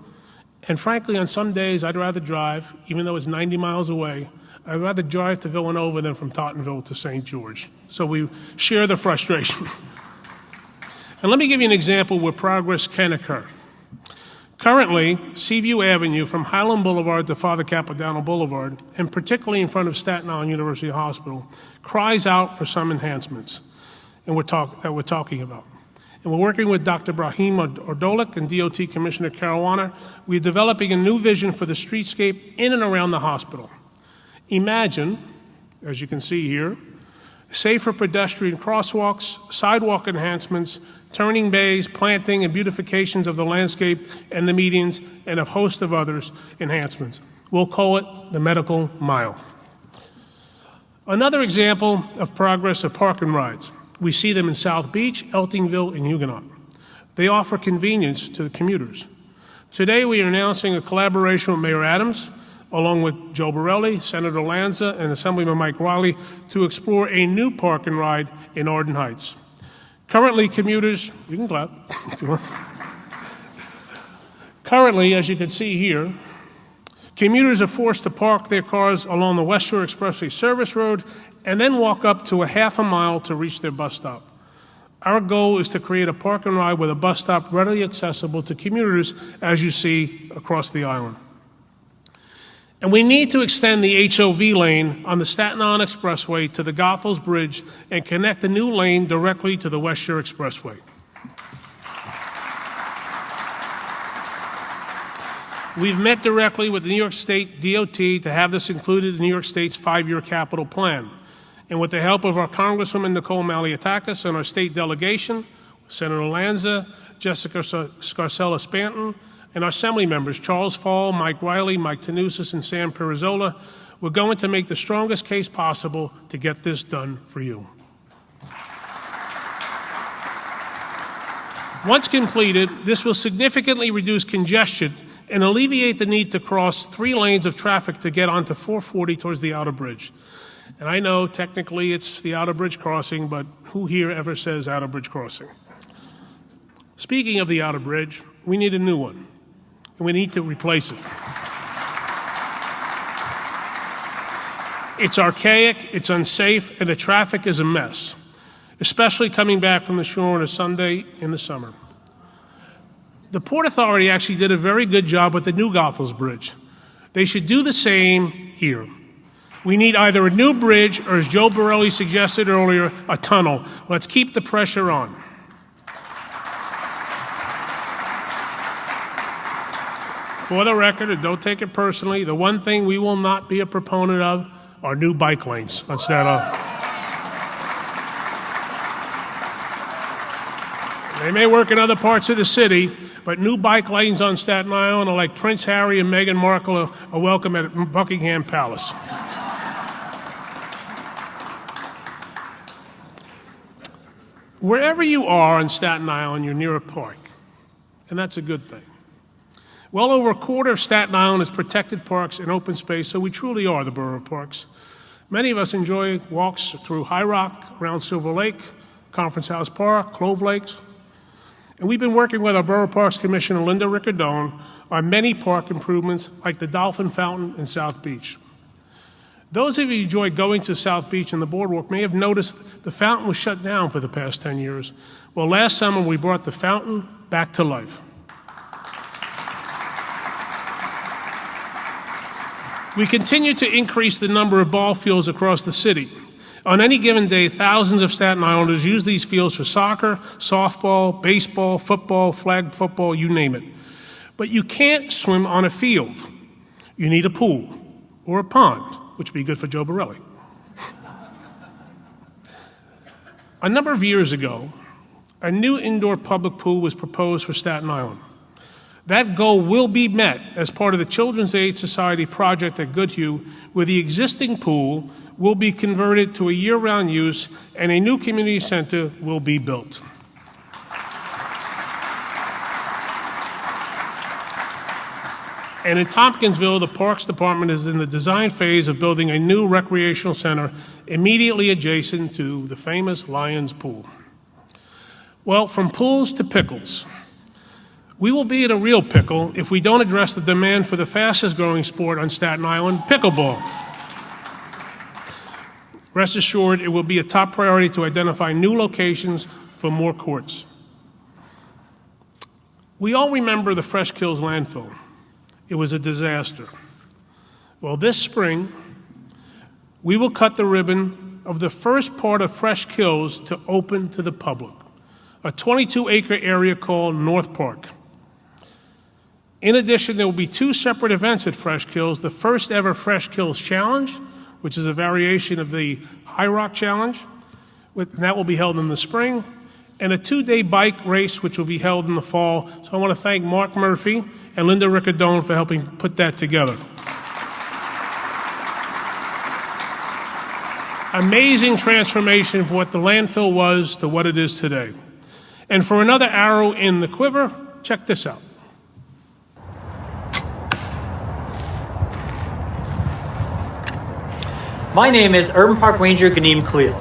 And frankly, on some days, I'd rather drive, even though it's 90 miles away, I'd rather drive to Villanova than from Tottenville to St. George. So we share the frustration. And let me give you an example where progress can occur. Currently, Seaview Avenue from Highland Boulevard to Father Capodanno Boulevard, and particularly in front of Staten Island University Hospital, cries out for some enhancements that we're talking about. And we're working with Dr. Brahim Ordolik and DOT Commissioner Caruana. We're developing a new vision for the streetscape in and around the hospital. Imagine, as you can see here, safer pedestrian crosswalks, sidewalk enhancements, turning bays, planting and beautifications of the landscape and the medians, and a host of others enhancements. We'll call it the medical mile. Another example of progress are park and rides. We see them in South Beach, Eltingville, and Huguenot. They offer convenience to the commuters. Today, we are announcing a collaboration with Mayor Adams, along with Joe Borelli, Senator Lanza, and Assemblyman Mike Riley, to explore a new park and ride in Arden Heights. Currently, commuters, you can clap if you want. Currently, as you can see here, commuters are forced to park their cars along the West Shore Expressway service road and then walk up to a half a mile to reach their bus stop. Our goal is to create a park and ride with a bus stop readily accessible to commuters, as you see across the island. And we need to extend the HOV lane on the Staten Island Expressway to the Goethals Bridge and connect the new lane directly to the West Shore Expressway. We've met directly with the New York State DOT to have this included in New York State's 5-year capital plan. And with the help of our Congresswoman Nicole Malliotakis and our state delegation, Senator Lanza, Jessica Scarcella Spanton, and our Assembly members, Charles Fall, Mike Riley, Mike Tanusis, and Sam Pirizzola, we're going to make the strongest case possible to get this done for you. Once completed, this will significantly reduce congestion and alleviate the need to cross 3 lanes of traffic to get onto 440 towards the Outer Bridge. And I know technically it's the Outer Bridge crossing, but who here ever says Outer Bridge crossing? Speaking of the Outer Bridge, we need a new one, and we need to replace it. It's archaic, it's unsafe, and the traffic is a mess, especially coming back from the shore on a Sunday in the summer. The Port Authority actually did a very good job with the new Goethals Bridge. They should do the same here. We need either a new bridge or, as Joe Borelli suggested earlier, a tunnel. Let's keep the pressure on. For the record, and don't take it personally, the one thing we will not be a proponent of are new bike lanes on Staten Island. They may work in other parts of the city, but new bike lanes on Staten Island are like Prince Harry and Meghan Markle are welcome at Buckingham Palace. Wherever you are on Staten Island, you're near a park, and that's a good thing. Well over a quarter of Staten Island is protected parks and open space, so we truly are the Borough of Parks. Many of us enjoy walks through High Rock, around Silver Lake, Conference House Park, Clove Lakes. And we've been working with our Borough Parks Commissioner, Linda Riccardone, on many park improvements like the Dolphin Fountain in South Beach. Those of you who enjoy going to South Beach and the boardwalk may have noticed the fountain was shut down for the past 10 years. Well, last summer we brought the fountain back to life. We continue to increase the number of ball fields across the city. On any given day, thousands of Staten Islanders use these fields for soccer, softball, baseball, football, flag football, you name it. But you can't swim on a field. You need a pool or a pond, which would be good for Joe Borelli. A number of years ago, a new indoor public pool was proposed for Staten Island. That goal will be met as part of the Children's Aid Society project at Goodhue, where the existing pool will be converted to a year-round use and a new community center will be built. And in Tompkinsville, the Parks Department is in the design phase of building a new recreational center immediately adjacent to the famous Lions Pool. Well, from pools to pickles. We will be in a real pickle if we don't address the demand for the fastest growing sport on Staten Island, pickleball. Rest assured, it will be a top priority to identify new locations for more courts. We all remember the Fresh Kills landfill. It was a disaster. Well, this spring, we will cut the ribbon of the first part of Fresh Kills to open to the public, a 22-acre area called North Park. In addition, there will be two separate events at Fresh Kills, the first ever Fresh Kills Challenge, which is a variation of the High Rock Challenge, and that will be held in the spring, and a 2-day bike race, which will be held in the fall. So I want to thank Mark Murphy and Linda Riccadone for helping put that together. Amazing transformation from what the landfill was to what it is today. And for another arrow in the quiver, check this out. My name is Urban Park Ranger Ganeem Khalil.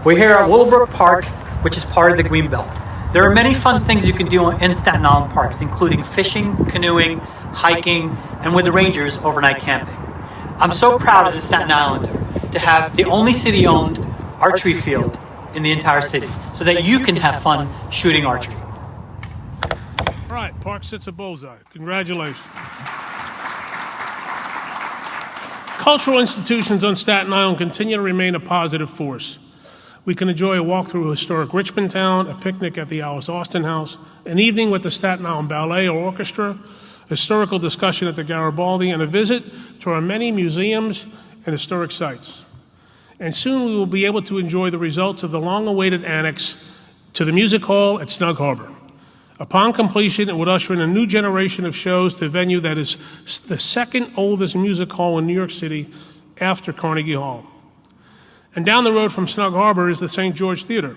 We're here at Willowbrook Park, which is part of the Greenbelt. There are many fun things you can do in Staten Island parks, including fishing, canoeing, hiking, and with the Rangers, overnight camping. I'm so proud as a Staten Islander to have the only city-owned archery field in the entire city, so that you can have fun shooting archery. All right, Park sits a bullseye. Congratulations. Cultural institutions on Staten Island continue to remain a positive force. We can enjoy a walk through historic Richmond Town, a picnic at the Alice Austin House, an evening with the Staten Island Ballet or Orchestra, historical discussion at the Garibaldi, and a visit to our many museums and historic sites. And soon we will be able to enjoy the results of the long-awaited annex to the Music Hall at Snug Harbor. Upon completion, it would usher in a new generation of shows to a venue that is the second oldest music hall in New York City after Carnegie Hall. And down the road from Snug Harbor is the St. George Theater.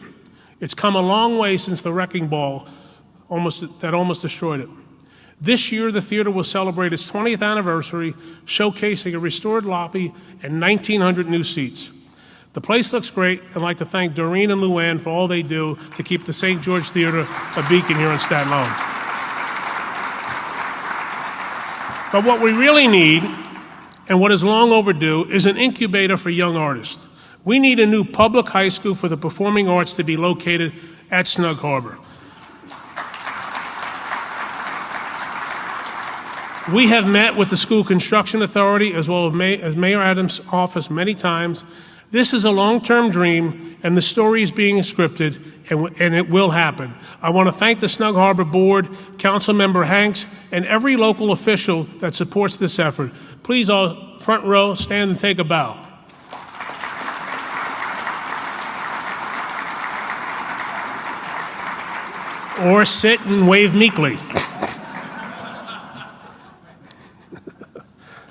It's come a long way since the wrecking ball that almost destroyed it. This year, the theater will celebrate its 20th anniversary, showcasing a restored lobby and 1,900 new seats. The place looks great. I'd like to thank Doreen and Luann for all they do to keep the St. George Theater a beacon here on Staten Island. But what we really need, and what is long overdue, is an incubator for young artists. We need a new public high school for the performing arts to be located at Snug Harbor. We have met with the school construction authority as well as Mayor Adams' office many times. This is a long-term dream, and the story is being scripted, and it will happen. I want to thank the Snug Harbor Board, Councilmember Hanks, and every local official that supports this effort. Please, all front row, stand and take a bow. Or sit and wave meekly.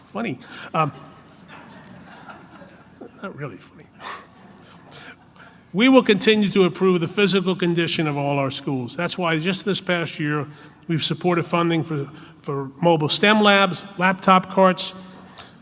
Funny. Not really funny. We will continue to improve the physical condition of all our schools. That's why just this past year, we've supported funding for mobile STEM labs, laptop carts,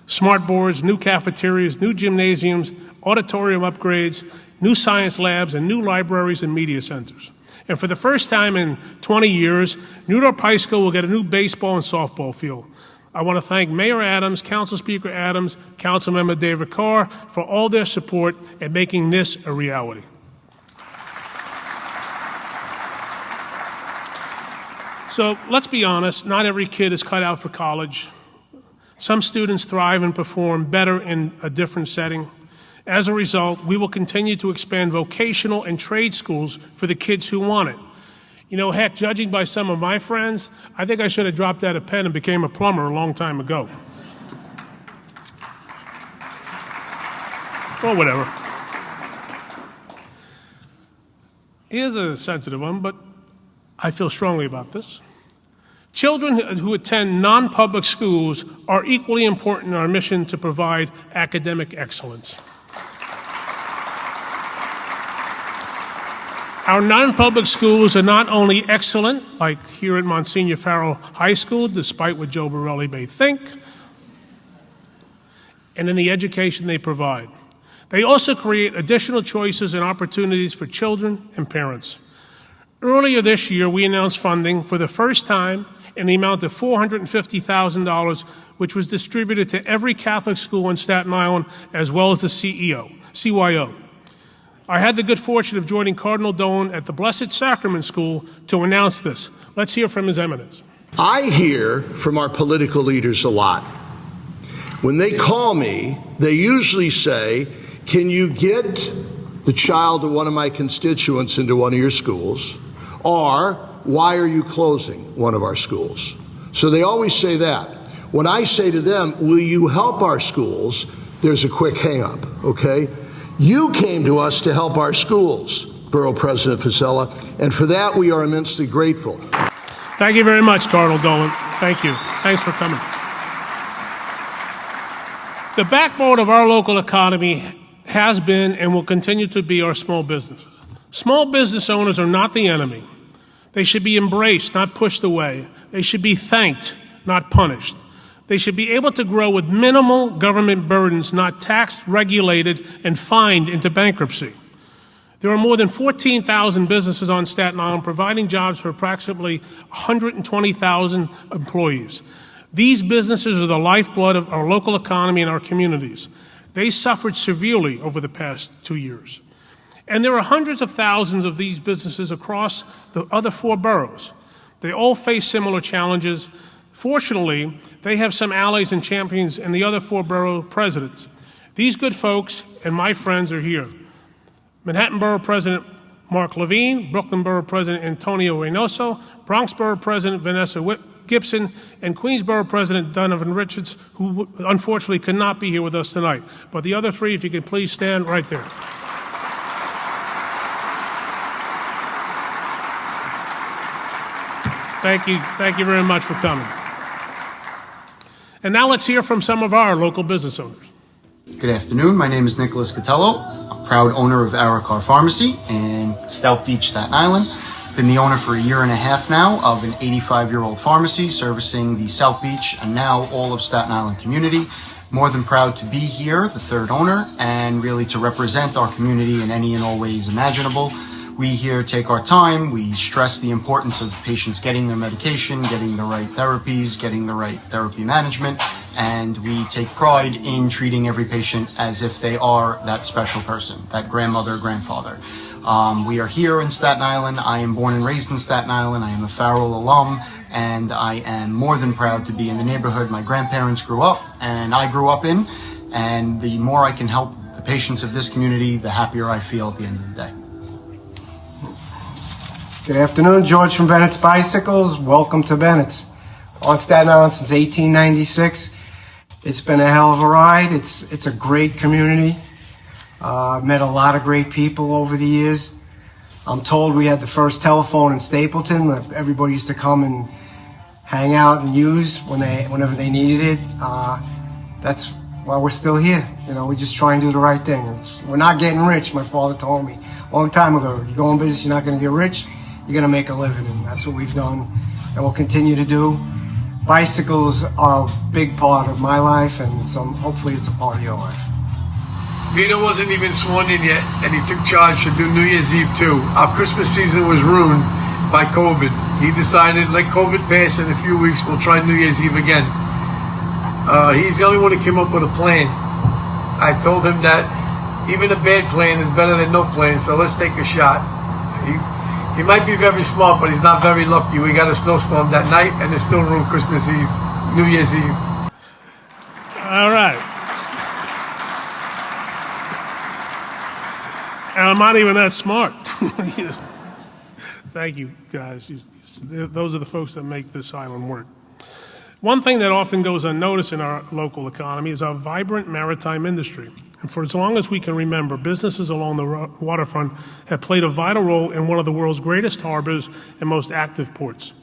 smart boards, new cafeterias, new gymnasiums, auditorium upgrades, new science labs, and new libraries and media centers. And for the first time in 20 years, New Dorp High School will get a new baseball and softball field. I want to thank Mayor Adams, Council Speaker Adams, Councilmember David Carr for all their support in making this a reality. So let's be honest, not every kid is cut out for college. Some students thrive and perform better in a different setting. As a result, we will continue to expand vocational and trade schools for the kids who want it. You know, heck, judging by some of my friends, I think I should have dropped out a pen and became a plumber a long time ago. Or whatever. Here's a sensitive one, but I feel strongly about this. Children who attend non-public schools are equally important in our mission to provide academic excellence. Our non-public schools are not only excellent, like here at Monsignor Farrell High School, despite what Joe Borelli may think, and in the education they provide. They also create additional choices and opportunities for children and parents. Earlier this year, we announced funding for the first time in the amount of $450,000, which was distributed to every Catholic school in Staten Island, as well as the CYO. I had the good fortune of joining Cardinal Dolan at the Blessed Sacrament School to announce this. Let's hear from His Eminence. I hear from our political leaders a lot. When they call me, they usually say, can you get the child of one of my constituents into one of your schools? Or, why are you closing one of our schools? So they always say that. When I say to them, will you help our schools? There's a quick hang-up, okay? You came to us to help our schools, Borough President Fossella, and for that we are immensely grateful. Thank you very much, Cardinal Dolan. Thank you. Thanks for coming. The backbone of our local economy has been and will continue to be our small businesses. Small business owners are not the enemy. They should be embraced, not pushed away. They should be thanked, not punished. They should be able to grow with minimal government burdens, not taxed, regulated, and fined into bankruptcy. There are more than 14,000 businesses on Staten Island providing jobs for approximately 120,000 employees. These businesses are the lifeblood of our local economy and our communities. They suffered severely over the past 2 years. And there are hundreds of thousands of these businesses across the other 4 boroughs. They all face similar challenges. Fortunately, they have some allies and champions in the other 4 borough presidents. These good folks and my friends are here. Manhattan Borough President Mark Levine, Brooklyn Borough President Antonio Reynoso, Bronx Borough President Vanessa Gibson, and Queensborough President Donovan Richards, who unfortunately could not be here with us tonight. But the other 3, if you can please stand right there. Thank you very much for coming. And now let's hear from some of our local business owners. Good afternoon. My name is Nicholas Catello. I'm proud owner of Aracar Pharmacy in South Beach, Staten Island. Been the owner for a year and a half now of an 85-year-old pharmacy servicing the South Beach and now all of Staten Island community. More than proud to be here, the third owner, and really to represent our community in any and all ways imaginable. We here take our time. We stress the importance of patients getting their medication, getting the right therapies, getting the right therapy management, and we take pride in treating every patient as if they are that special person, that grandmother, grandfather. We are here in Staten Island. I am born and raised in Staten Island. I am a Farrell alum, and I am more than proud to be in the neighborhood my grandparents grew up and I grew up in, and the more I can help the patients of this community, the happier I feel at the end of the day. Good afternoon, George from Bennett's Bicycles. Welcome to Bennett's. On Staten Island since 1896. It's been a hell of a ride. It's a great community. I've met a lot of great people over the years. I'm told we had the first telephone in Stapleton that everybody used to come and hang out and use whenever they needed it. That's why we're still here. You know, we just try and do the right thing. We're not getting rich, my father told me a long time ago. You go in business, you're not going to get rich. You're going to make a living, and that's what we've done and we'll continue to do. Bicycles are a big part of my life, and hopefully it's a part of your life. Vito wasn't even sworn in yet, and he took charge to do New Year's Eve too. Our Christmas season was ruined by COVID. He decided, let COVID pass in a few weeks, we'll try New Year's Eve again. He's the only one who came up with a plan. I told him that even a bad plan is better than no plan, so let's take a shot. He might be very smart, but he's not very lucky. We got a snowstorm that night, and it still ruined Christmas Eve, New Year's Eve. All right. And I'm not even that smart. Thank you, guys. Those are the folks that make this island work. One thing that often goes unnoticed in our local economy is our vibrant maritime industry. And for as long as we can remember, businesses along the waterfront have played a vital role in one of the world's greatest harbors and most active ports.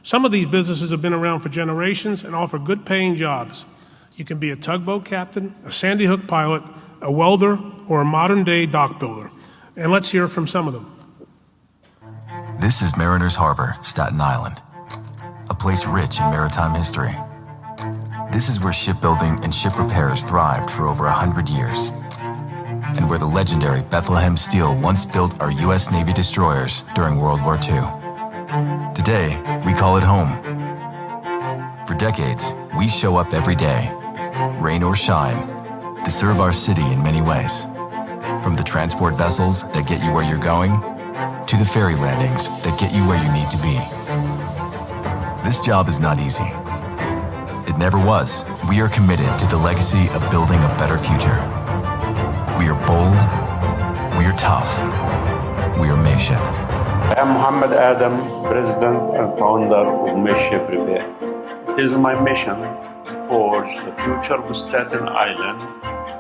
Some of these businesses have been around for generations and offer good paying jobs. You can be a tugboat captain, a Sandy Hook pilot, a welder, or a modern day dock builder. And let's hear from some of them. This is Mariners Harbor, Staten Island, a place rich in maritime history. This is where shipbuilding and ship repairs thrived for over 100 years, and where the legendary Bethlehem Steel once built our U.S. Navy destroyers during World War II. Today, we call it home. For decades, we show up every day, rain or shine, to serve our city in many ways. From the transport vessels that get you where you're going, to the ferry landings that get you where you need to be. This job is not easy. It never was. We are committed to the legacy of building a better future. We are bold, we are tough, we are Mayship. I am Mohammed Adam, President and founder of Mayship Repair. It is my mission to forge the future of Staten Island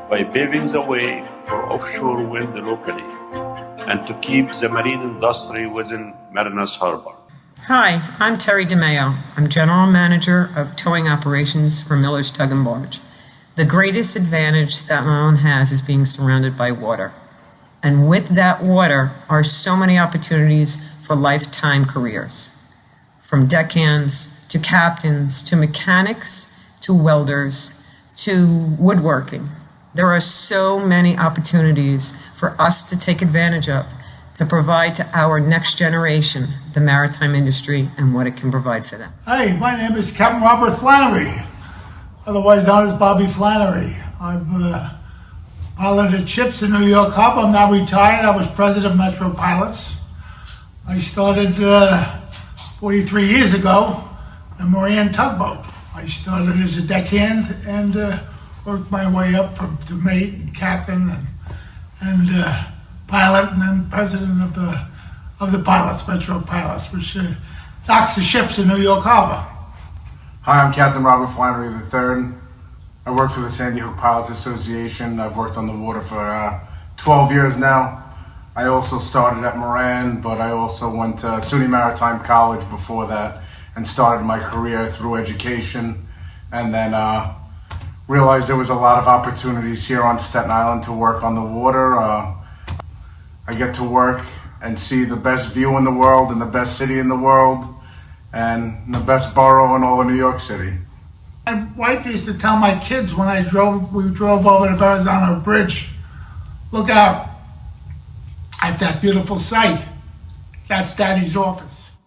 by paving the way for offshore wind locally and to keep the marine industry within Mariners Harbor. Hi, I'm Terry DeMeo. I'm General Manager of Towing Operations for Miller's Tug and Barge. The greatest advantage Staten Island has is being surrounded by water. And with that water are so many opportunities for lifetime careers. From deckhands to captains to mechanics to welders to woodworking. There are so many opportunities for us to take advantage of to provide to our next generation the maritime industry and what it can provide for them. Hi, my name is Captain Robert Flannery, otherwise known as Bobby Flannery. I've piloted ships in New York Harbor. I'm now retired. I was president of Metro Pilots. I started 43 years ago in a Marine tugboat. I started as a deckhand and worked my way up to mate and captain and pilot, and then president of the pilots, Metro Pilots, which docks the ships in New York Harbor. Hi, I'm Captain Robert Flannery III. I work for the Sandy Hook Pilots Association. I've worked on the water for 12 years now. I also started at Moran, but I also went to SUNY Maritime College before that and started my career through education, and then realized there was a lot of opportunities here on Staten Island to work on the water. I get to work and see the best view in the world and the best city in the world and the best borough in all of New York City. My wife used to tell my kids when we drove over the Verrazano Bridge, look out at that beautiful sight. That's Daddy's office.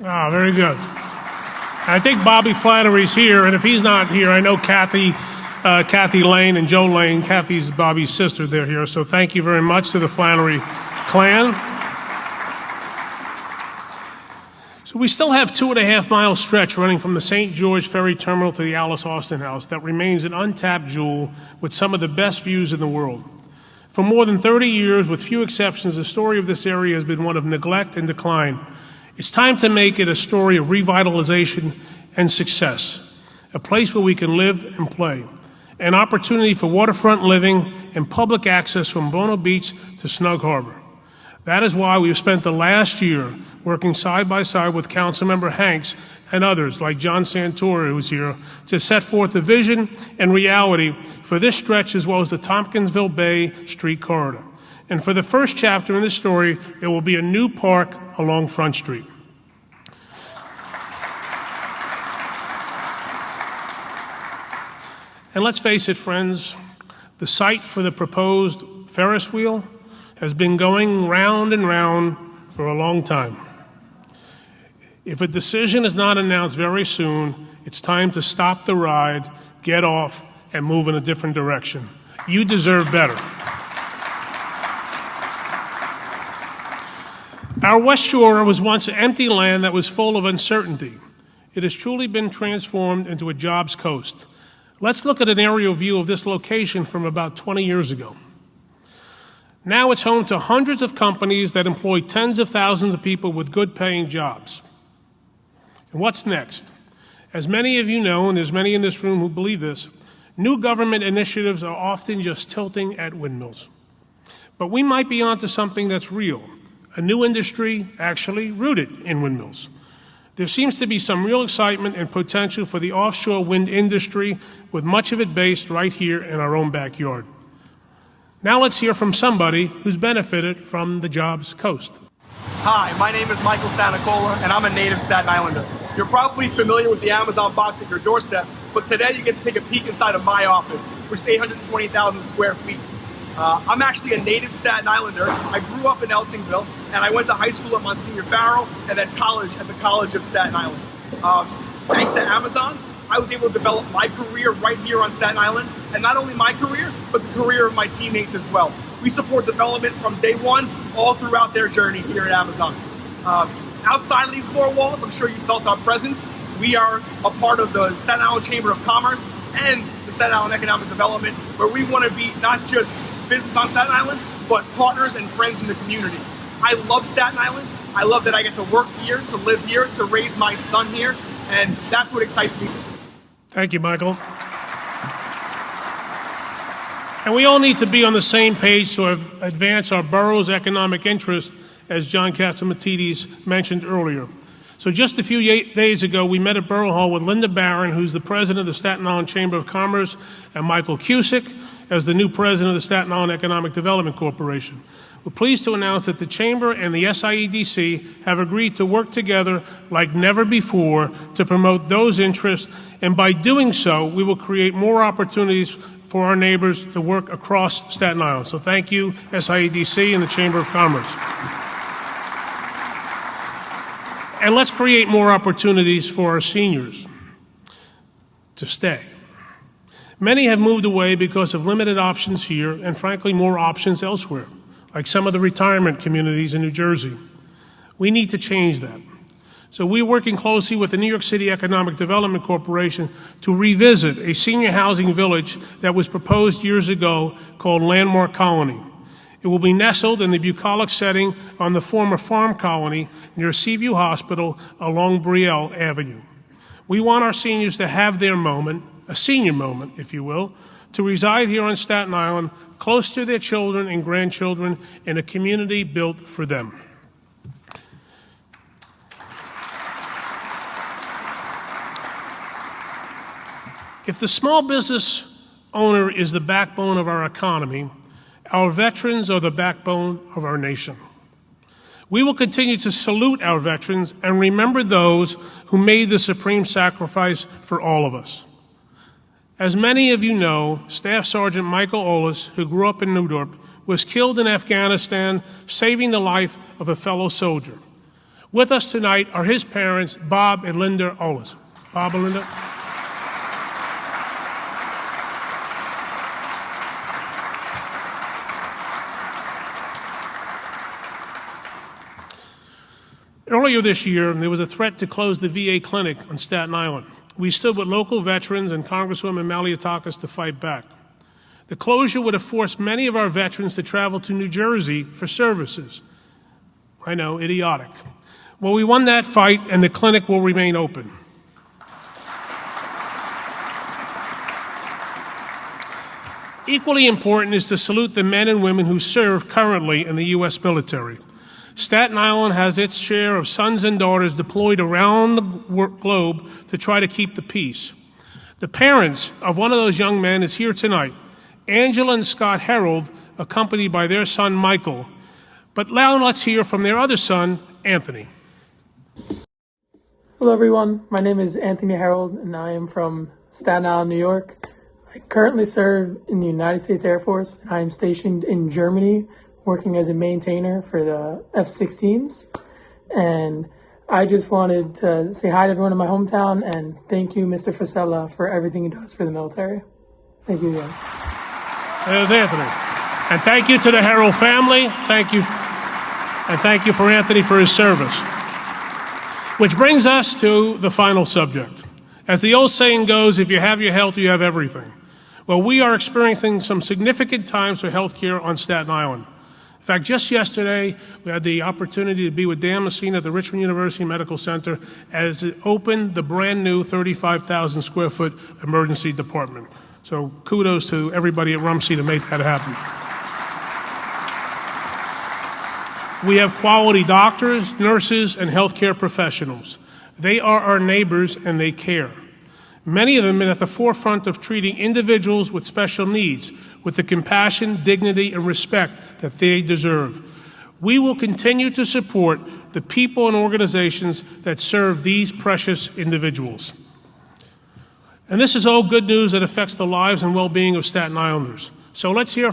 Ah, very good. I think Bobby Flannery's here, and if he's not here, I know Kathy Lane and Joe Lane. Kathy's Bobby's sister. They're here. So thank you very much to the Flannery clan. So we still have 2.5 mile stretch running from the St. George Ferry Terminal to the Alice Austin House that remains an untapped jewel with some of the best views in the world. For more than 30 years, with few exceptions, the story of this area has been one of neglect and decline. It's time to make it a story of revitalization and success, a place where we can live and play, an opportunity for waterfront living and public access from Bono Beach to Snug Harbor. That is why we've spent the last year working side by side with Councilmember Hanks and others like John Santoro, who's here, to set forth the vision and reality for this stretch as well as the Tompkinsville Bay Street Corridor. And for the first chapter in this story, there will be a new park along Front Street. And let's face it, friends, the site for the proposed Ferris wheel has been going round and round for a long time. If a decision is not announced very soon, it's time to stop the ride get off, and move in a different direction. You deserve better. Our West Shore was once an empty land that was full of uncertainty. It has truly been transformed into a jobs coast. Let's look at an aerial view of this location from about 20 years ago. Now it's home to hundreds of companies that employ tens of thousands of people with good paying jobs. And what's next? As many of you know, and there's many in this room who believe this, new government initiatives are often just tilting at windmills. But we might be onto something that's real, a new industry actually rooted in windmills. There seems to be some real excitement and potential for the offshore wind industry, with much of it based right here in our own backyard. Now let's hear from somebody who's benefited from the jobs coast. Hi, my name is Michael Santacola, and I'm a native Staten Islander. You're probably familiar with the Amazon box at your doorstep, but today you get to take a peek inside of my office, which is 820,000 square feet. I'm actually a native Staten Islander. I grew up in Eltingville, and I went to high school at Monsignor Farrell, and then college at the College of Staten Island. Thanks to Amazon, I was able to develop my career right here on Staten Island, and not only my career, but the career of my teammates as well. We support development from day one, all throughout their journey here at Amazon. Outside of these four walls, I'm sure you felt our presence. We are a part of the Staten Island Chamber of Commerce and the Staten Island Economic Development, where we want to be not just business on Staten Island, but partners and friends in the community. I love Staten Island. I love that I get to work here, to live here, to raise my son here, and that's what excites me. Thank you, Michael. And we all need to be on the same page to advance our borough's economic interest, as John Catsimatidis mentioned earlier. So just a few days ago, we met at Borough Hall with Linda Barron, who's the president of the Staten Island Chamber of Commerce, and Michael Cusick as the new president of the Staten Island Economic Development Corporation. We're pleased to announce that the Chamber and the SIEDC have agreed to work together like never before to promote those interests, and by doing so, we will create more opportunities for our neighbors to work across Staten Island. So thank you, SIEDC and the Chamber of Commerce. And let's create more opportunities for our seniors to stay. Many have moved away because of limited options here and, frankly, more options elsewhere, like some of the retirement communities in New Jersey. We need to change that. So we're working closely with the New York City Economic Development Corporation to revisit a senior housing village that was proposed years ago called Landmark Colony. It will be nestled in the bucolic setting on the former farm colony near Seaview Hospital along Brielle Avenue. We want our seniors to have their moment, a senior moment, if you will, to reside here on Staten Island, close to their children and grandchildren in a community built for them. If the small business owner is the backbone of our economy, our veterans are the backbone of our nation. We will continue to salute our veterans and remember those who made the supreme sacrifice for all of us. As many of you know, Staff Sergeant Michael Olis, who grew up in Newdorp, was killed in Afghanistan, saving the life of a fellow soldier. With us tonight are his parents, Bob and Linda Olis. Bob and Linda. Earlier this year, there was a threat to close the VA clinic on Staten Island. We stood with local veterans and Congresswoman Malliotakis to fight back. The closure would have forced many of our veterans to travel to New Jersey for services. I know, idiotic. Well, we won that fight, and the clinic will remain open. Equally important is to salute the men and women who serve currently in the U.S. military. Staten Island has its share of sons and daughters deployed around the globe to try to keep the peace. The parents of one of those young men is here tonight, Angela and Scott Herold, accompanied by their son Michael. But now let's hear from their other son, Anthony. Hello everyone, my name is Anthony Herold and I am from Staten Island, New York. I currently serve in the United States Air Force and I am stationed in Germany working as a maintainer for the F-16s. And I just wanted to say hi to everyone in my hometown and thank you, Mr. Fossella, for everything he does for the military. Thank you again. There's Anthony. And thank you to the Herald family. Thank you. And thank you for Anthony for his service. Which brings us to the final subject. As the old saying goes, if you have your health, you have everything. Well, we are experiencing some significant times for healthcare on Staten Island. In fact, just yesterday, we had the opportunity to be with Dan Messina at the Richmond University Medical Center as it opened the brand new 35,000 square foot emergency department. So kudos to everybody at Rumsey to make that happen. We have quality doctors, nurses, and healthcare professionals. They are our neighbors and they care. Many of them are at the forefront of treating individuals with special needs with the compassion, dignity, and respect that they deserve. We will continue to support the people and organizations that serve these precious individuals. And this is all good news that affects the lives and well-being of Staten Islanders. So let's hear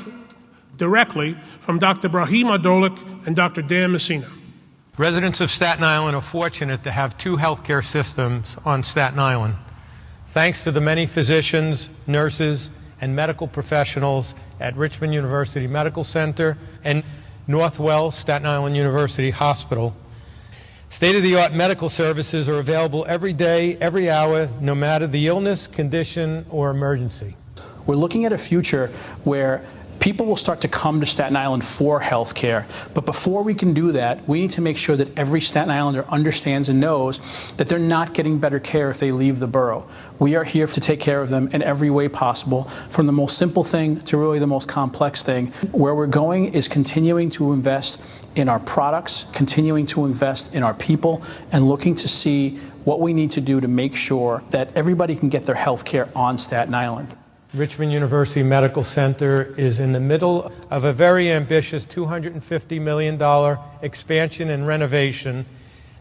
directly from Dr. Brahim Adolik and Dr. Dan Messina. Residents of Staten Island are fortunate to have two healthcare systems on Staten Island. Thanks to the many physicians, nurses, and medical professionals at Richmond University Medical Center and Northwell Staten Island University Hospital, state-of-the-art medical services are available every day, every hour, no matter the illness, condition, or emergency. We're looking at a future where people will start to come to Staten Island for health care. But before we can do that, we need to make sure that every Staten Islander understands and knows that they're not getting better care if they leave the borough. We are here to take care of them in every way possible, from the most simple thing to really the most complex thing. Where we're going is continuing to invest in our products, continuing to invest in our people, and looking to see what we need to do to make sure that everybody can get their health care on Staten Island. Richmond University Medical Center is in the middle of a very ambitious $250 million expansion and renovation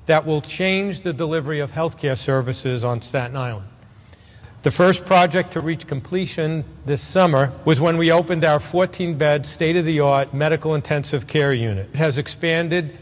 that will change the delivery of healthcare services on Staten Island. The first project to reach completion this summer was when we opened our 14-bed, state-of-the-art medical intensive care unit. It has expanded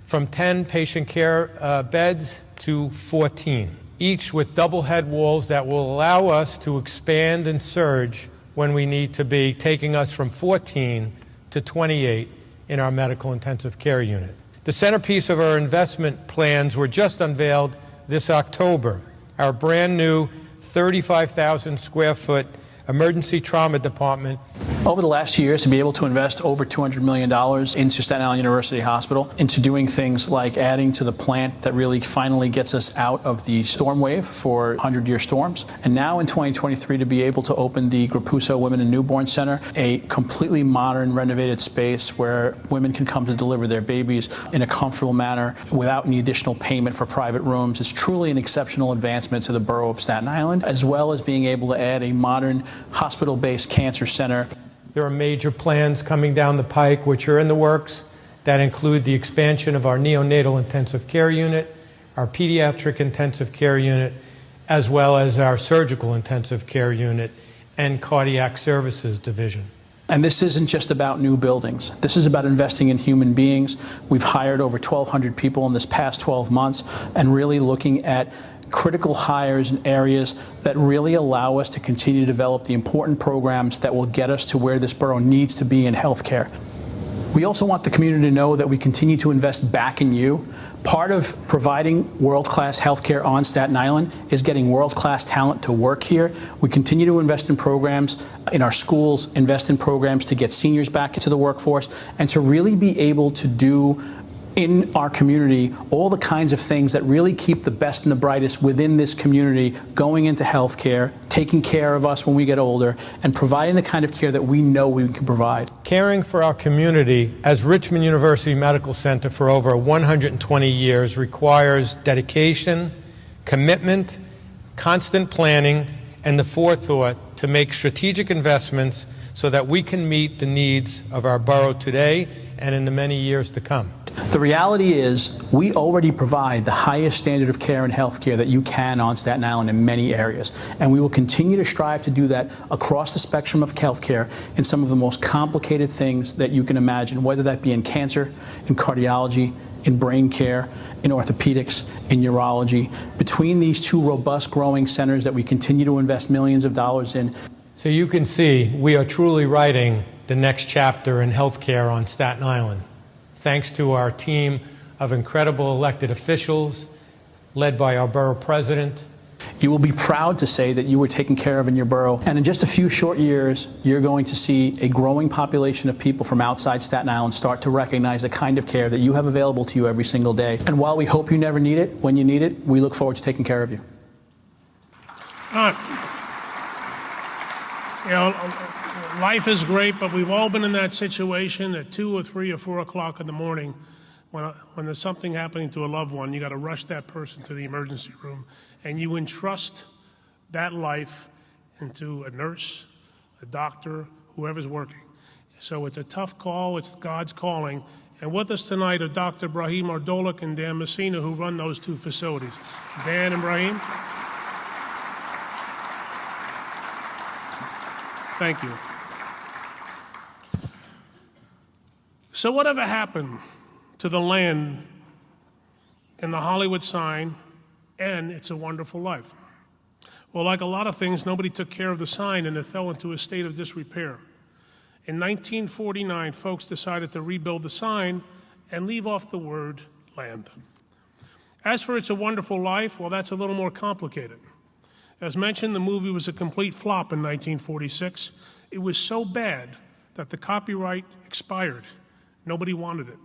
from 10 patient care beds to 14. Each with double head walls that will allow us to expand and surge when we need to be, taking us from 14 to 28 in our medical intensive care unit. The centerpiece of our investment plans were just unveiled this October. Our brand new 35,000 square foot emergency trauma department. Over the last years, to be able to invest over $200 million into Staten Island University Hospital, into doing things like adding to the plant that really finally gets us out of the storm wave for 100-year storms. And now in 2023, to be able to open the Grapuso Women and Newborn Center, a completely modern, renovated space where women can come to deliver their babies in a comfortable manner without any additional payment for private rooms, is truly an exceptional advancement to the borough of Staten Island, as well as being able to add a modern hospital-based cancer center. There are major plans coming down the pike which are in the works that include the expansion of our neonatal intensive care unit, our pediatric intensive care unit, as well as our surgical intensive care unit and cardiac services division. And this isn't just about new buildings. This is about investing in human beings. We've hired over 1,200 people in this past 12 months and really looking at critical hires in areas that really allow us to continue to develop the important programs that will get us to where this borough needs to be in healthcare. We also want the community to know that we continue to invest back in you. Part of providing world-class healthcare on Staten Island is getting world-class talent to work here. We continue to invest in programs in our schools, invest in programs to get seniors back into the workforce, and to really be able to do in our community all the kinds of things that really keep the best and the brightest within this community going into healthcare, taking care of us when we get older, and providing the kind of care that we know we can provide. Caring for our community as Richmond University Medical Center for over 120 years requires dedication, commitment, constant planning, and the forethought to make strategic investments so that we can meet the needs of our borough today and in the many years to come. The reality is we already provide the highest standard of care and health care that you can on Staten Island in many areas. And we will continue to strive to do that across the spectrum of health care in some of the most complicated things that you can imagine, whether that be in cancer, in cardiology, in brain care, in orthopedics, in urology. Between these two robust growing centers that we continue to invest millions of dollars in. So you can see we are truly writing the next chapter in healthcare on Staten Island. Thanks to our team of incredible elected officials, led by our borough president. You will be proud to say that you were taken care of in your borough. And in just a few short years, you're going to see a growing population of people from outside Staten Island start to recognize the kind of care that you have available to you every single day. And while we hope you never need it, when you need it, we look forward to taking care of you. You know, life is great, but we've all been in that situation at 2 or 3 or 4 o'clock in the morning when there's something happening to a loved one. You got to rush that person to the emergency room, and you entrust that life into a nurse, a doctor, whoever's working. So it's a tough call. It's God's calling. And with us tonight are Dr. Brahim Ardolik and Dan Messina, who run those two facilities. Dan and Brahim. Thank you. So whatever happened to the land and the Hollywood sign and It's a Wonderful Life? Well, like a lot of things, nobody took care of the sign and it fell into a state of disrepair. In 1949, folks decided to rebuild the sign and leave off the word land. As for It's a Wonderful Life, well, that's a little more complicated. As mentioned, the movie was a complete flop in 1946. It was so bad that the copyright expired. Nobody wanted it.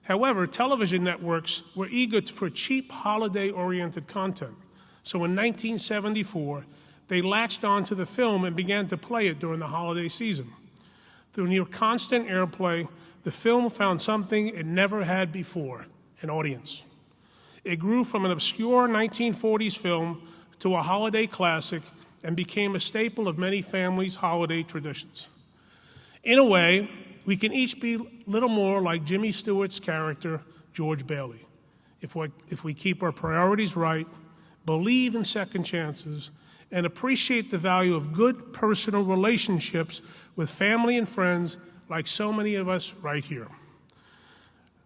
However, television networks were eager for cheap holiday-oriented content. So in 1974, they latched onto the film and began to play it during the holiday season. Through near constant airplay, the film found something it never had before, an audience. It grew from an obscure 1940s film to a holiday classic and became a staple of many families' holiday traditions. In a way, we can each be a little more like Jimmy Stewart's character, George Bailey, if we keep our priorities right, believe in second chances, and appreciate the value of good personal relationships with family and friends like so many of us right here.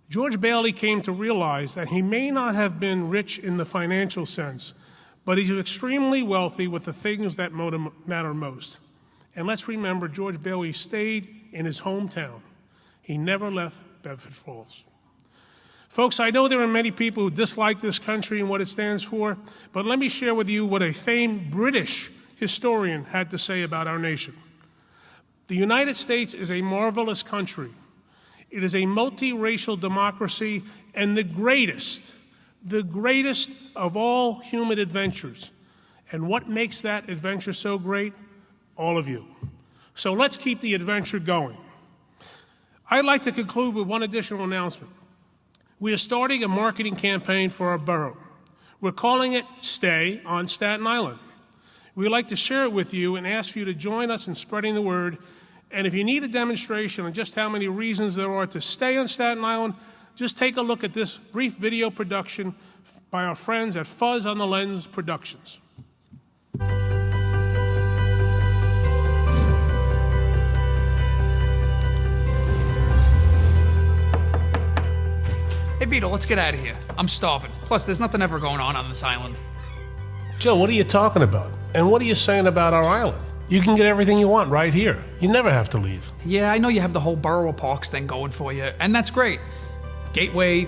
George Bailey came to realize that he may not have been rich in the financial sense, but he's extremely wealthy with the things that matter most. And let's remember, George Bailey stayed in his hometown. He never left Bedford Falls. Folks, I know there are many people who dislike this country and what it stands for, but let me share with you what a famed British historian had to say about our nation. The United States is a marvelous country. It is a multiracial democracy and the greatest of all human adventures. And what makes that adventure so great? All of you. So let's keep the adventure going. I'd like to conclude with one additional announcement. We are starting a marketing campaign for our borough. We're calling it Stay on Staten Island. We'd like to share it with you and ask you to join us in spreading the word. And if you need a demonstration on just how many reasons there are to stay on Staten Island, just take a look at this brief video production by our friends at Fuzz on the Lens Productions. Hey, Vito, let's get out of here. I'm starving. Plus, there's nothing ever going on this island. Joe, what are you talking about? And what are you saying about our island? You can get everything you want right here. You never have to leave. Yeah, I know you have the whole Borough Parks thing going for you, and that's great. Gateway,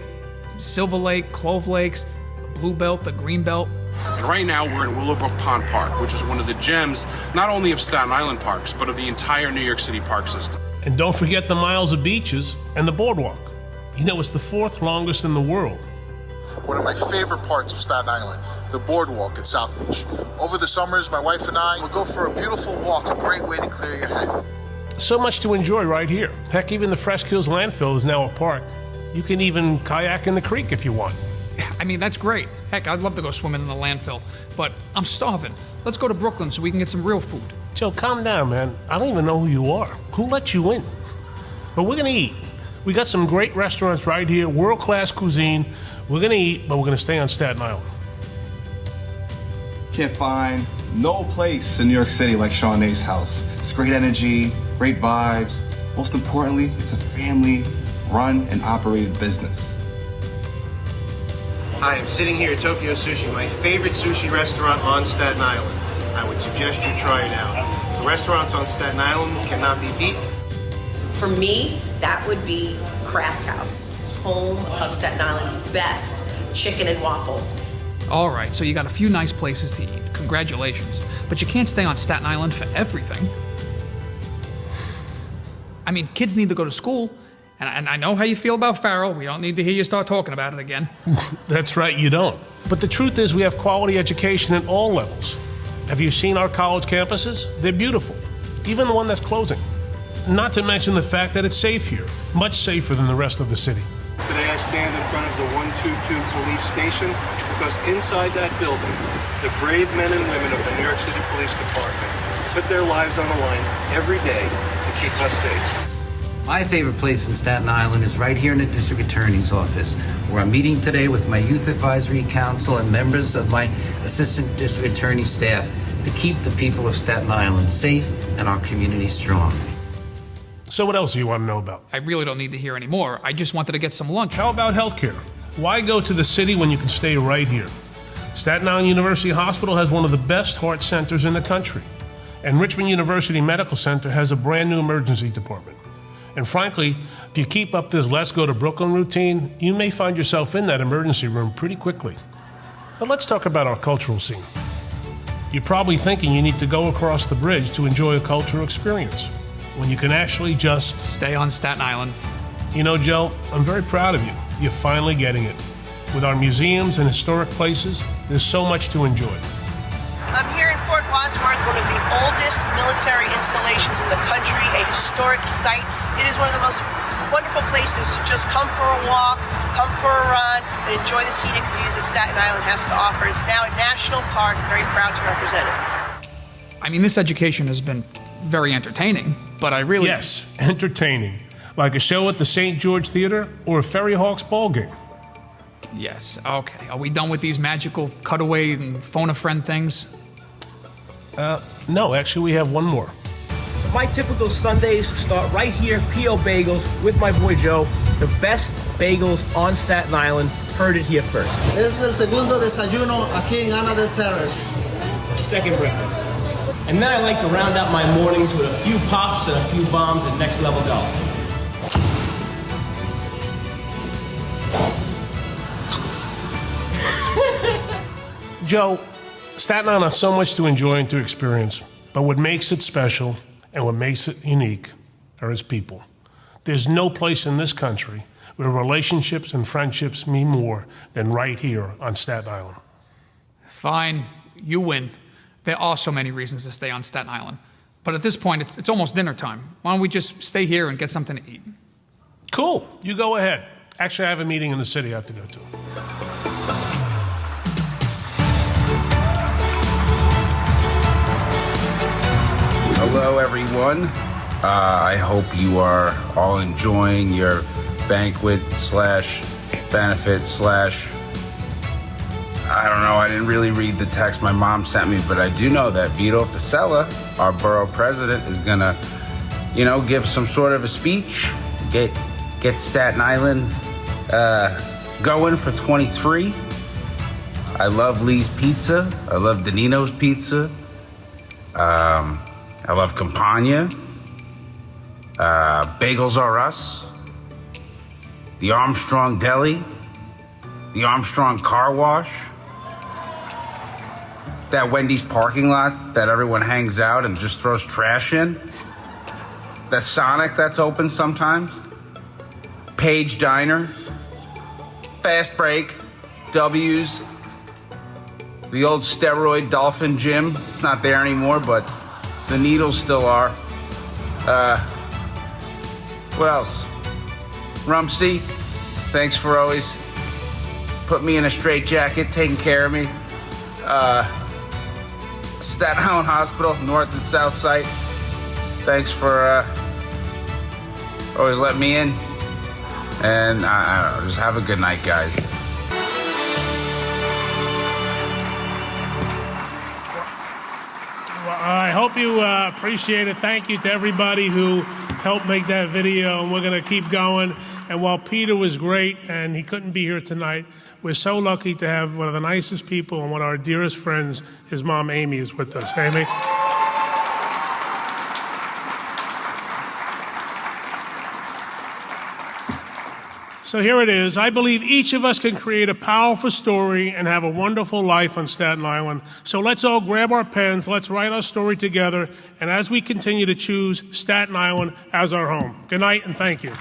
Silver Lake, Clove Lakes, the Blue Belt, the Green Belt. And right now, we're in Willowbrook Pond Park, which is one of the gems, not only of Staten Island parks, but of the entire New York City park system. And don't forget the miles of beaches and the boardwalk. You know, it's the 4th longest in the world. One of my favorite parts of Staten Island, the boardwalk at South Beach. Over the summers, my wife and I will go for a beautiful walk. It's a great way to clear your head. So much to enjoy right here. Heck, even the Fresh Hills landfill is now a park. You can even kayak in the creek if you want. I mean, that's great. Heck, I'd love to go swimming in the landfill, but I'm starving. Let's go to Brooklyn so we can get some real food. Joe, calm down, man. I don't even know who you are. Who let you in? But we're gonna eat. We got some great restaurants right here, world-class cuisine. We're gonna eat, but we're gonna stay on Staten Island. Can't find no place in New York City like Sean A's house. It's great energy, great vibes. Most importantly, it's a family-run and operated business. Hi, I'm sitting here at Tokyo Sushi, my favorite sushi restaurant on Staten Island. I would suggest you try it out. The restaurants on Staten Island cannot be beat. For me, that would be Craft House, home of Staten Island's best chicken and waffles. All right, so you got a few nice places to eat. Congratulations. But you can't stay on Staten Island for everything. I mean, kids need to go to school. And I know how you feel about Farrell. We don't need to hear you start talking about it again. That's right, you don't. But the truth is we have quality education at all levels. Have you seen our college campuses? They're beautiful. Even the one that's closing. Not to mention the fact that it's safe here. Much safer than the rest of the city. Today I stand in front of the 122 police station because inside that building, the brave men and women of the New York City Police Department put their lives on the line every day to keep us safe. My favorite place in Staten Island is right here in the District Attorney's office, where I'm meeting today with my Youth Advisory Council and members of my Assistant District Attorney staff to keep the people of Staten Island safe and our community strong. So what else do you want to know about? I really don't need to hear any more. I just wanted to get some lunch. How about healthcare? Why go to the city when you can stay right here? Staten Island University Hospital has one of the best heart centers in the country. And Richmond University Medical Center has a brand new emergency department. And frankly, if you keep up this let's go to Brooklyn routine, you may find yourself in that emergency room pretty quickly. But let's talk about our cultural scene. You're probably thinking you need to go across the bridge to enjoy a cultural experience, when you can actually just stay on Staten Island. You know, Joe, I'm very proud of you. You're finally getting it. With our museums and historic places, there's so much to enjoy. I'm here in Fort Wadsworth, one of the oldest military installations in the country, a historic site. It is one of the most wonderful places to just come for a walk, come for a run, and enjoy the scenic views that Staten Island has to offer. It's now a national park, very proud to represent it. I mean, this education has been very entertaining, but I really... Yes, entertaining. Like a show at the St. George Theater or a Ferry Hawks ball game. Yes, okay. Are we done with these magical cutaway and phone-a-friend things? No, actually we have one more. So my typical Sundays start right here, P.O. Bagels, with my boy Joe. The best bagels on Staten Island. Heard it here first. Es el segundo desayuno aquí en Ana del Terrace. Second breakfast. And then I like to round out my mornings with a few pops and a few bombs at Next Level Golf. Joe, Staten Island has so much to enjoy and to experience, but what makes it special and what makes it unique are its people. There's no place in this country where relationships and friendships mean more than right here on Staten Island. Fine, you win. There are so many reasons to stay on Staten Island. But at this point, it's almost dinner time. Why don't we just stay here and get something to eat? Cool, you go ahead. Actually, I have a meeting in the city I have to go to. Hello, everyone. I hope you are all enjoying your banquet / benefit / I don't know, I didn't really read the text my mom sent me, but I do know that Vito Fossella, our borough president, is gonna, give some sort of a speech, get Staten Island going for 23. I love Lee's Pizza. I love Danino's Pizza. I love Campagna. Bagels R Us. The Armstrong Deli. The Armstrong Car Wash. That Wendy's parking lot that everyone hangs out and just throws trash in. That Sonic that's open sometimes. Page Diner. Fast Break. W's. The old steroid Dolphin Gym. It's not there anymore, but the Needles still are. What else? Rumsey, thanks for always putting me in a straitjacket, taking care of me. Staten Island Hospital, North and South Side. Thanks for always letting me in. And I don't know, just have a good night, guys. I hope you appreciate it. Thank you to everybody who helped make that video, and we're going to keep going. And while Peter was great and he couldn't be here tonight, we're so lucky to have one of the nicest people and one of our dearest friends. His mom, Amy, is with us. Amy? So here it is. I believe each of us can create a powerful story and have a wonderful life on Staten Island. So let's all grab our pens, let's write our story together, and as we continue to choose Staten Island as our home. Good night and thank you.